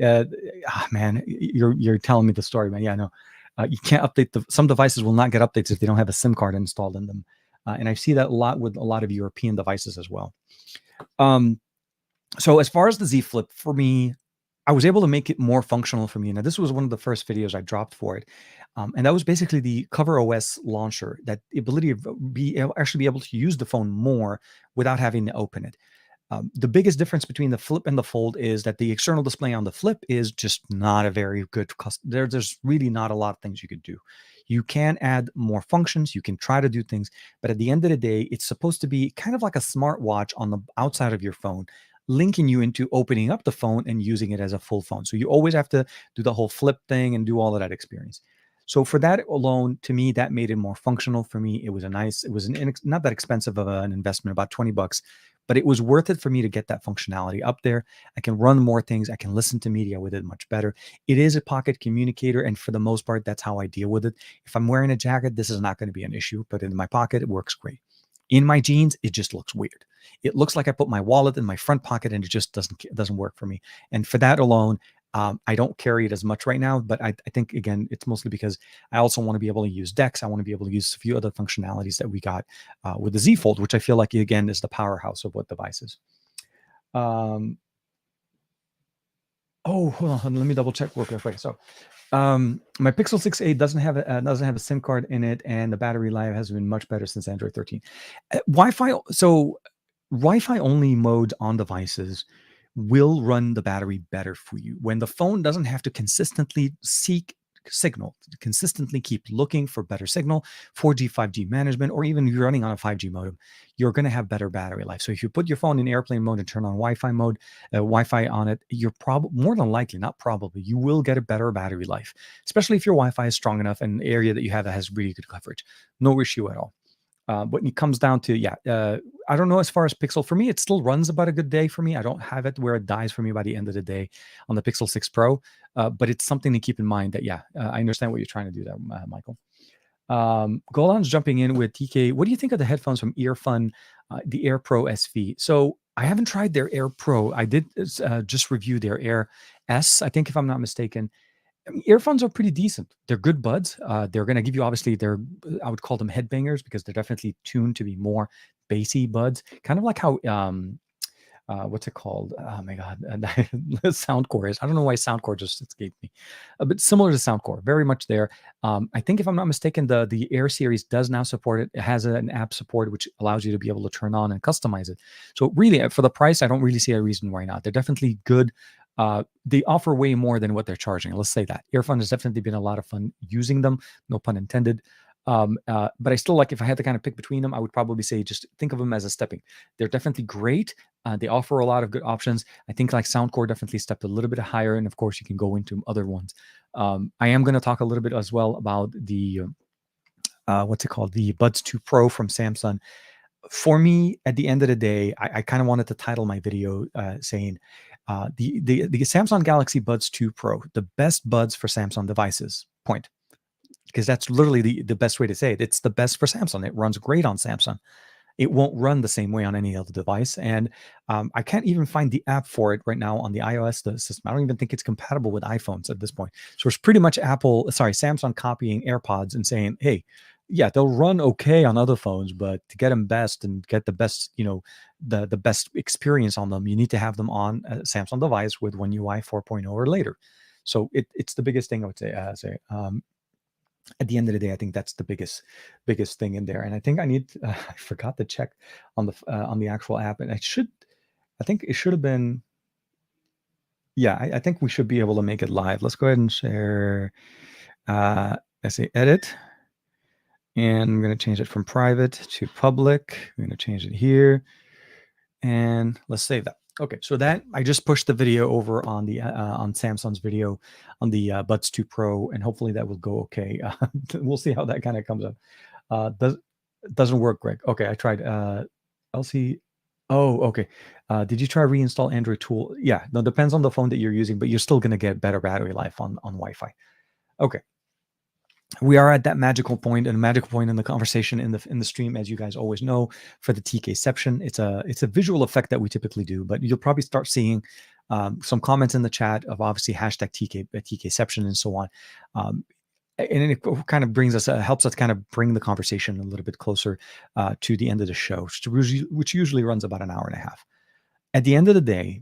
man, you're telling me the story, man. Yeah, no, you can't update some devices will not get updates if they don't have a SIM card installed in them, and I see that a lot with a lot of European devices as well. So as far as the Z Flip, for me, I was able to make it more functional for me. Now, this was one of the first videos I dropped for it. And that was basically the Cover OS launcher, that the ability to actually be able to use the phone more without having to open it. The biggest difference between the Flip and the Fold is that the external display on the Flip is just not a very good there's really not a lot of things you could do. You can add more functions, you can try to do things, but at the end of the day, it's supposed to be kind of like a smartwatch on the outside of your phone, linking you into opening up the phone and using it as a full phone. So you always have to do the whole flip thing and do all of that experience. So for that alone, to me, that made it more functional for me. It was not that expensive of an investment, about 20 bucks, but it was worth it for me to get that functionality up there. I can run more things. I can listen to media with it much better. It is a pocket communicator. And for the most part, that's how I deal with it. If I'm wearing a jacket, this is not going to be an issue, but in my pocket, it works great. In my jeans, it just looks weird. It looks like I put my wallet in my front pocket and it just doesn't work for me. And for that alone, I don't carry it as much right now, but I think, again, it's mostly because I also want to be able to use Dex. I want to be able to use a few other functionalities that we got with the Z Fold, which I feel like, again, is the powerhouse of what devices. Oh, hold on. Let me double check real quick. Wait, so my Pixel 6a doesn't have a SIM card in it, and the battery life has been much better since Android 13. Wi-Fi. So Wi-Fi only modes on devices will run the battery better for you when the phone doesn't have to consistently seek signal, consistently keep looking for better signal, 4G, 5G management, or even you're running on a 5G modem, you're going to have better battery life. So if you put your phone in airplane mode and turn on Wi-Fi on it, you're probably, more than likely, not probably, you will get a better battery life, especially if your Wi-Fi is strong enough and the area that you have that has really good coverage. No issue at all. When it comes down to, I don't know as far as Pixel. For me, it still runs about a good day for me. I don't have it where it dies for me by the end of the day on the Pixel 6 Pro, but it's something to keep in mind that, I understand what you're trying to do there, Michael. Golan's jumping in with TK. What do you think of the headphones from Earfun, the Air Pro SV? So I haven't tried their Air Pro. I did just review their Air S, I think, if I'm not mistaken. I mean, earphones are pretty decent. They're good buds. They're going to give you, obviously, I would call them headbangers because they're definitely tuned to be more bassy buds. Kind of like how, what's it called? Oh my God, Soundcore is. I don't know why Soundcore just escaped me, but similar to Soundcore, very much there. I think, if I'm not mistaken, the Air series does now support it. It has an app support which allows you to be able to turn on and customize it. So really, for the price, I don't really see a reason why not. They're definitely good. They offer way more than what they're charging. Let's say that. Earfun has definitely been a lot of fun using them, no pun intended. But I still, like, if I had to kind of pick between them, I would probably say just think of them as a stepping. They're definitely great. They offer a lot of good options. I think, like, Soundcore definitely stepped a little bit higher, and of course you can go into other ones. I am going to talk a little bit as well about the what's it called, the Buds 2 Pro from Samsung. For me, at the end of the day, I kind of wanted to title my video saying the Samsung Galaxy Buds 2 Pro, the best buds for Samsung devices. Point. Because that's literally the best way to say it. It's the best for Samsung. It runs great on Samsung. It won't run the same way on any other device. And I can't even find the app for it right now on the iOS system. I don't even think it's compatible with iPhones at this point. So it's pretty much Samsung copying AirPods and saying, hey, yeah, they'll run okay on other phones, but to get them best and get the best, the best experience on them, you need to have them on a Samsung device with One UI 4.0 or later. So it's the biggest thing I would say. At the end of the day, I think that's the biggest thing in there. And I think I forgot to check on the actual app, and I think it should have been. Yeah, I think we should be able to make it live. Let's go ahead and share. I say edit. And I'm going to change it from private to public. I'm going to change it here. And let's save that. Okay, so that I just pushed the video over on the on Samsung's video on the Buds 2 Pro, and hopefully that will go okay. We'll see how that kind of comes up. Doesn't work, Greg. Okay, I tried. LC. Oh, okay. Did you try reinstall Android Tool? Yeah, no, depends on the phone that you're using, but you're still going to get better battery life on Wi-Fi. Okay. We are at that magical point, and a magical point in the conversation in the stream, as you guys always know, for the TKception. It's a visual effect that we typically do, but you'll probably start seeing some comments in the chat of, obviously, hashtag TKception and so on. And it kind of helps us kind of bring the conversation a little bit closer to the end of the show, which usually runs about an hour and a half. At the end of the day,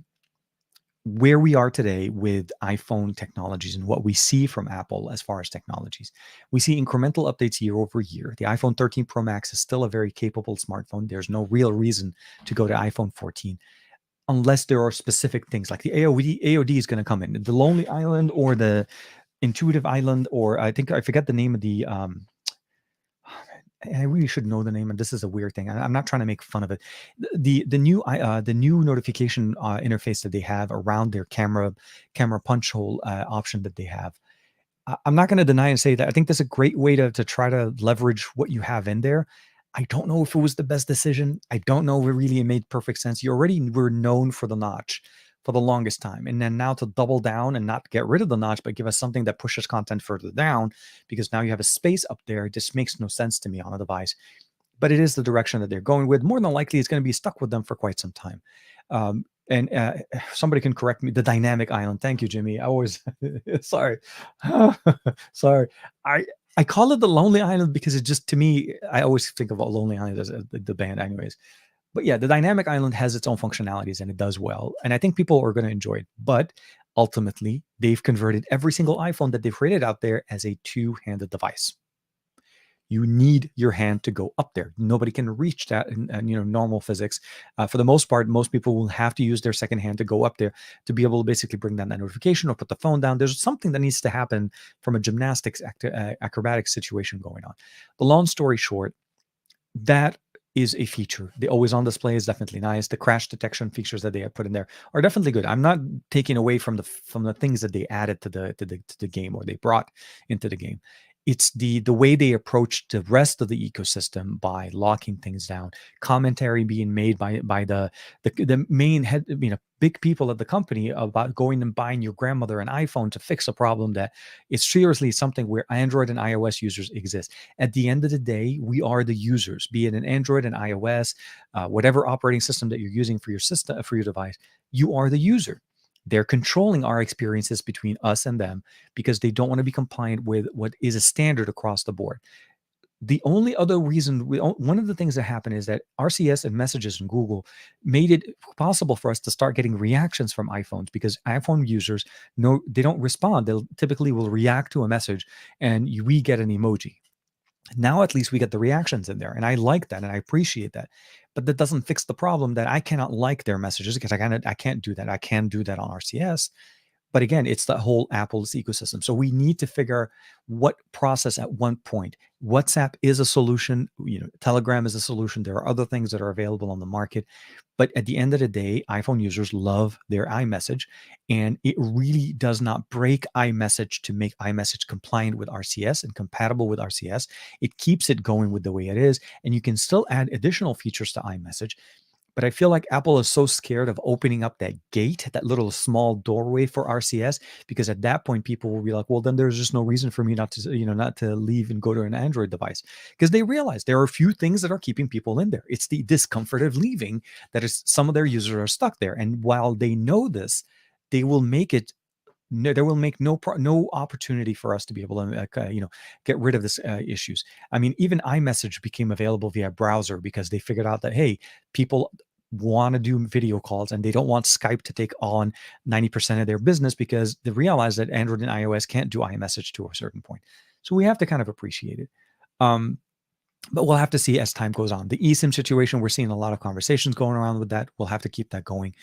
where we are today with iPhone technologies and what we see from Apple as far as technologies, we see incremental updates year over year. The iPhone 13 Pro Max is still a very capable smartphone. There's no real reason to go to iPhone 14 unless there are specific things like the AOD is going to come in. The Lonely Island or the Intuitive Island, or I think I forget the name of the I really should know the name, and this is a weird thing. I'm not trying to make fun of it. The new notification interface that they have around their camera punch hole option that they have. I'm not going to deny and say that I think that's a great way to try to leverage what you have in there. I don't know if it was the best decision. I don't know if it really made perfect sense. You already were known for the notch for the longest time. And then now to double down and not get rid of the notch, but give us something that pushes content further down because now you have a space up there. It just makes no sense to me on a device. But it is the direction that they're going with. More than likely, it's going to be stuck with them for quite some time. And somebody can correct me. The dynamic island. Thank you, Jimmy. I always sorry, sorry. I call it the Lonely Island because it just, to me, I always think of Lonely Island as the band, anyways. But yeah, the dynamic island has its own functionalities and it does well. And I think people are going to enjoy it. But ultimately, they've converted every single iPhone that they've created out there as a two-handed device. You need your hand to go up there. Nobody can reach that in normal physics. For the most part, most people will have to use their second hand to go up there to be able to basically bring down that notification or put the phone down. There's something that needs to happen from a gymnastics acrobatic situation going on. The long story short, that is a feature. The always on display is definitely nice. The crash detection features that they have put in there are definitely good. I'm not taking away from the things that they added to the game or they brought into the game. It's the way they approach the rest of the ecosystem by locking things down, commentary being made by the main head, big people at the company about going and buying your grandmother an iPhone to fix a problem that is seriously something where Android and iOS users exist. At the end of the day, we are the users, be it an Android and iOS, whatever operating system that you're using for your system, for your device, you are the user. They're controlling our experiences between us and them because they don't want to be compliant with what is a standard across the board. The only other reason, one of the things that happened is that RCS and messages in Google made it possible for us to start getting reactions from iPhones because iPhone users know they don't respond. They'll typically will react to a message and we get an emoji. Now at least we get the reactions in there, and I like that and I appreciate that. But that doesn't fix the problem that I cannot like their messages because I can't do that. I can do that on RCS. But again, it's the whole Apple's ecosystem. So we need to figure what process at one point. WhatsApp is a solution. Telegram is a solution. There are other things that are available on the market. But at the end of the day, iPhone users love their iMessage. And it really does not break iMessage to make iMessage compliant with RCS and compatible with RCS. It keeps it going with the way it is. And you can still add additional features to iMessage. But I feel like Apple is so scared of opening up that gate, that little small doorway for RCS, because at that point people will be like, well, then there's just no reason for me not to leave and go to an Android device. Because they realize there are a few things that are keeping people in there. It's the discomfort of leaving that is some of their users are stuck there. And while they know this, they will make it no, there will make no opportunity for us to be able to get rid of this issues. I mean, even iMessage became available via browser because they figured out that, hey, people want to do video calls and they don't want Skype to take on 90% of their business because they realize that Android and iOS can't do iMessage to a certain point. So we have to kind of appreciate it. But we'll have to see as time goes on. The eSIM situation, we're seeing a lot of conversations going around with that. We'll have to keep that going.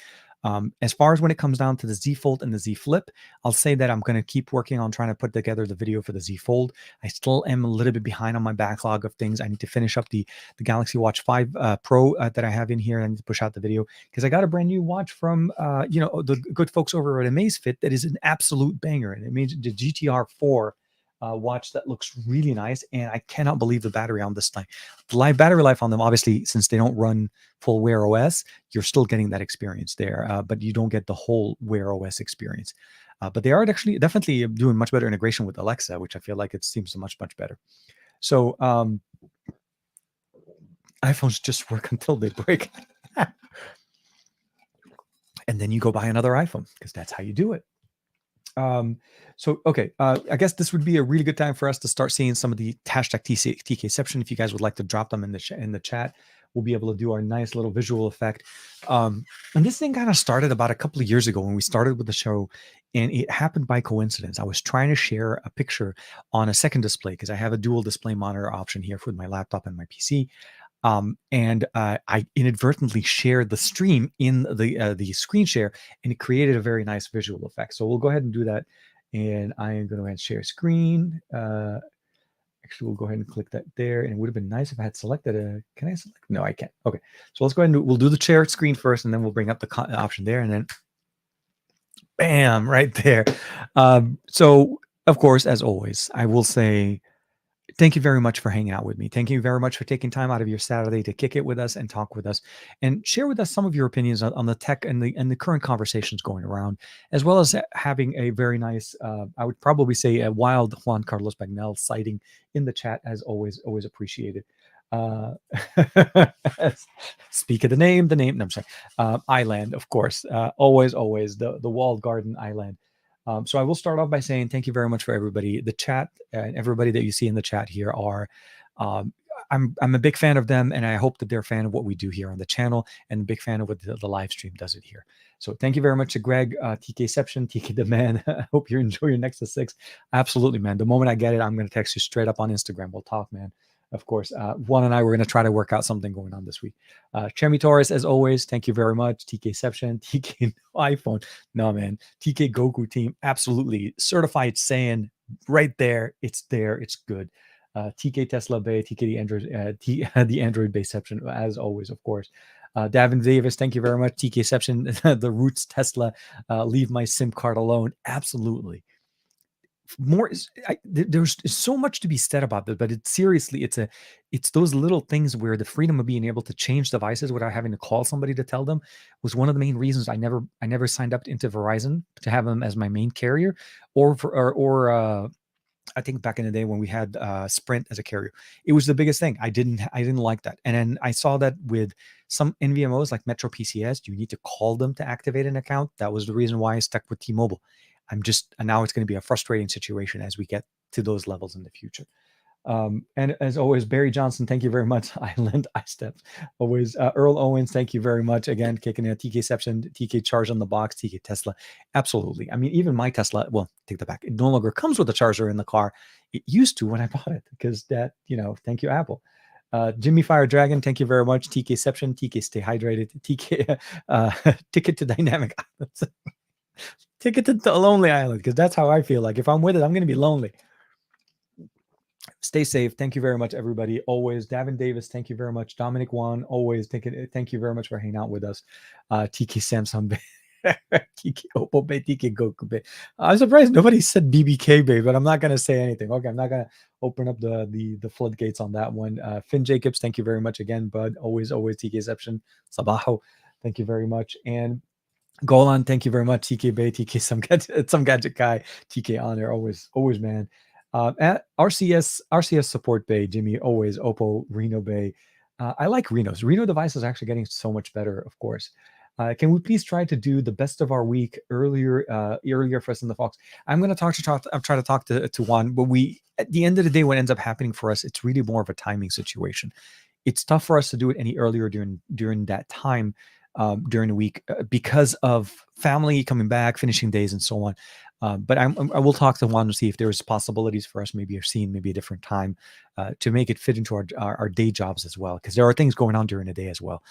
As far as when it comes down to the Z Fold and the Z Flip, I'll say that I'm going to keep working on trying to put together the video for the Z Fold. I still am a little bit behind on my backlog of things. I need to finish up the Galaxy Watch 5 Pro that I have in here. I need to push out the video because I got a brand new watch from the good folks over at Amazfit that is an absolute banger. And it means the GTR 4 watch that looks really nice, and I cannot believe the battery on this thing. The battery life on them, obviously, since they don't run full Wear OS, you're still getting that experience there, but you don't get the whole Wear OS experience. But they are actually definitely doing much better integration with Alexa, which I feel like it seems much better. So iPhones just work until they break, and then you go buy another iPhone because that's how you do it. Okay, I guess this would be a really good time for us to start seeing some of the hashtag TKception. If you guys would like to drop them in the chat, we'll be able to do our nice little visual effect. And this thing kind of started about a couple of years ago when we started with the show, and it happened by coincidence. I was trying to share a picture on a second display because I have a dual display monitor option here for my laptop and my PC. And I inadvertently shared the stream in the screen share, and it created a very nice visual effect. So we'll go ahead and do that And I am going to go ahead and share screen. Actually, we'll go ahead and click that there. And it would have been nice if I had selected a, can I select? No, I can't. Okay. So let's go ahead and we'll do the share screen first, and then we'll bring up the option there. And then bam, right there. So of course, as always, I will say, thank you very much for hanging out with me. Thank you very much for taking time out of your Saturday to kick it with us and talk with us and share with us some of your opinions on the tech and the current conversations going around, as well as having a very nice, I would probably say a wild Juan Carlos Bagnell sighting in the chat, as always appreciated. Uh, speak of the name. No, I'm sorry. Island, of course. Always the walled garden island. So I will start off by saying thank you very much for everybody. The chat and everybody that you see in the chat here are, um, I'm a big fan of them, and I hope that they're a fan of what we do here on the channel, and a big fan of what the live stream does it here. So thank you very much to Greg, TKception, TK the man. I hope you enjoy your Nexus 6. Absolutely, man. The moment I get it, I'm going to text you straight up on Instagram. We'll talk, man. Of course, Juan and I were going to try to work out something going on this week. Chemi Torres, as always, thank you very much. TKception, TK iPhone. No, man. TK Goku team, absolutely. Certified Saiyan, right there. It's there. It's good. TK Tesla Bay, TK the Android, the Android Bayception, as always, of course. Davin Davis, thank you very much. TKception, the Roots Tesla, leave my SIM card alone. Absolutely. There's so much to be said about this, but it's those little things where the freedom of being able to change devices without having to call somebody to tell them was one of the main reasons I never signed up into Verizon to have them as my main carrier, or I think back in the day when we had Sprint as a carrier. It was the biggest thing. I didn't like that. And then I saw that with some NVMOs like Metro PCS, you need to call them to activate an account. That was the reason why I stuck with T-Mobile. And now it's going to be a frustrating situation as we get to those levels in the future. And as always, Barry Johnson, thank you very much. Island iSteps. Always, Earl Owens, thank you very much. Again, kicking in a TKception, TK charge on the box, TK Tesla. Absolutely. I mean, even my Tesla, well, take that back. It no longer comes with a charger in the car. It used to when I bought it, because that, thank you, Apple. Jimmy Fire Dragon, thank you very much. TKception, TK Stay Hydrated, TK Ticket to Dynamic Islands. Ticket to the Lonely Island, because that's how I feel like. If I'm with it, I'm going to be lonely. Stay safe. Thank you very much, everybody. Always. Davin Davis, thank you very much. Dominic Wan, always. Thank you very much for hanging out with us. TK Samsung Bay. TK Oppo Bay, TK Goku Bay. I'm surprised nobody said BBK Bay, but I'm not going to say anything. Okay, I'm not going to open up the floodgates on that one. Finn Jacobs, thank you very much again, bud. Always TKception. Sabaho, thank you very much. And Golan, thank you very much. TK Bay, TK some gadget guy, TK Honor, always, man. At RCS support Bay, Jimmy, always Oppo, Reno Bay. I like Reno's. Reno devices are actually getting so much better, of course. Can we please try to do the best of our week earlier for us in the Fox? I'm going to try to talk to Juan, but at the end of the day, what ends up happening for us, it's really more of a timing situation. It's tough for us to do it any earlier during that time. During the week because of family coming back, finishing days, and so on. But I will talk to Juan to see if there's possibilities for us maybe a different time to make it fit into our day jobs as well, because there are things going on during the day as well,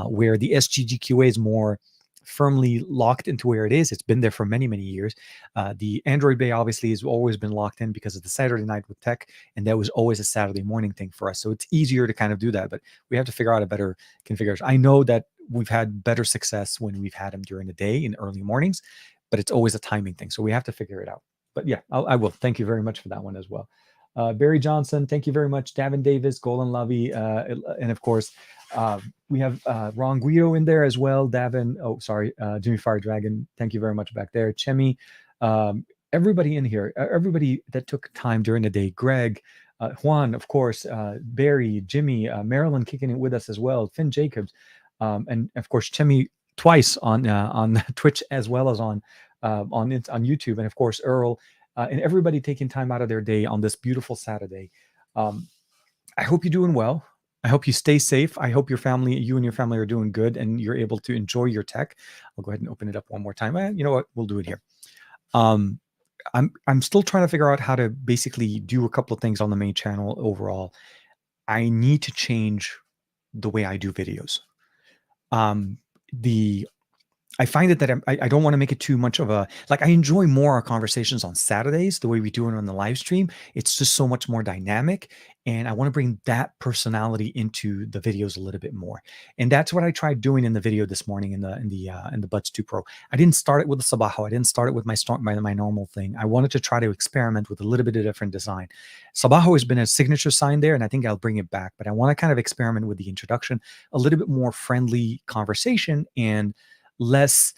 where the SGGQA is more firmly locked into where it is. It's been there for many years. The Android Bay obviously has always been locked in because of the Saturday night with tech, and that was always a Saturday morning thing for us. So it's easier to kind of do that, but we have to figure out a better configuration. I know that we've had better success when we've had them during the day in early mornings, but it's always a timing thing. So we have to figure it out. But yeah, I will. Thank you very much for that one as well. Barry Johnson, thank you very much. Davin Davis, Golan Lovey, and of course, we have Ron Guido in there as well. Davin, Jimmy Fire Dragon, thank you very much back there. Chemi, everybody in here, everybody that took time during the day. Greg, Juan, of course, Barry, Jimmy, Marilyn kicking it with us as well. Finn Jacobs, and of course Chemi twice on Twitch as well as on YouTube, and of course Earl, and everybody taking time out of their day on this beautiful Saturday. I hope you're doing well. I hope you stay safe. I hope you and your family are doing good, and you're able to enjoy your tech. I'll go ahead and open it up one more time. You know what? We'll do it here. I'm still trying to figure out how to basically do a couple of things on the main channel overall. I need to change the way I do videos. I find it that I don't want to make it too much of a, like, I enjoy more our conversations on Saturdays, the way we do it on the live stream. It's just so much more dynamic. And I want to bring that personality into the videos a little bit more. And that's what I tried doing in the video this morning in the Buds 2 Pro. I didn't start it with the Sabajo. I didn't start it with my normal thing. I wanted to try to experiment with a little bit of different design. Sabajo has been a signature sign there, and I think I'll bring it back. But I want to kind of experiment with the introduction, a little bit more friendly conversation, and less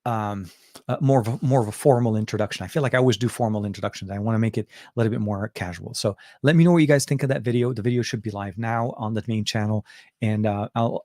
more of a formal introduction. I feel like I always do formal introductions. I want to make it a little bit more casual. So let me know what you guys think of that video. The video should be live now on the main channel, and I'll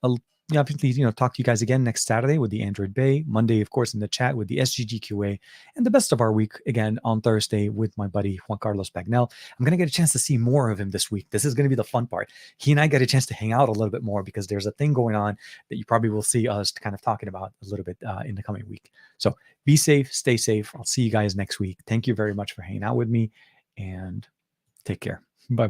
obviously talk to you guys again next Saturday with the Android Bay. Monday, of course, in the chat with the SGGQA, and the best of our week again on Thursday with my buddy Juan Carlos Bagnell. I'm gonna get a chance to see more of him this week. This is gonna be the fun part. He and I get a chance to hang out a little bit more because there's a thing going on that you probably will see us kind of talking about a little bit in the coming week. So be safe, stay safe. I'll see you guys next week. Thank you very much for hanging out with me, and take care. Bye bye.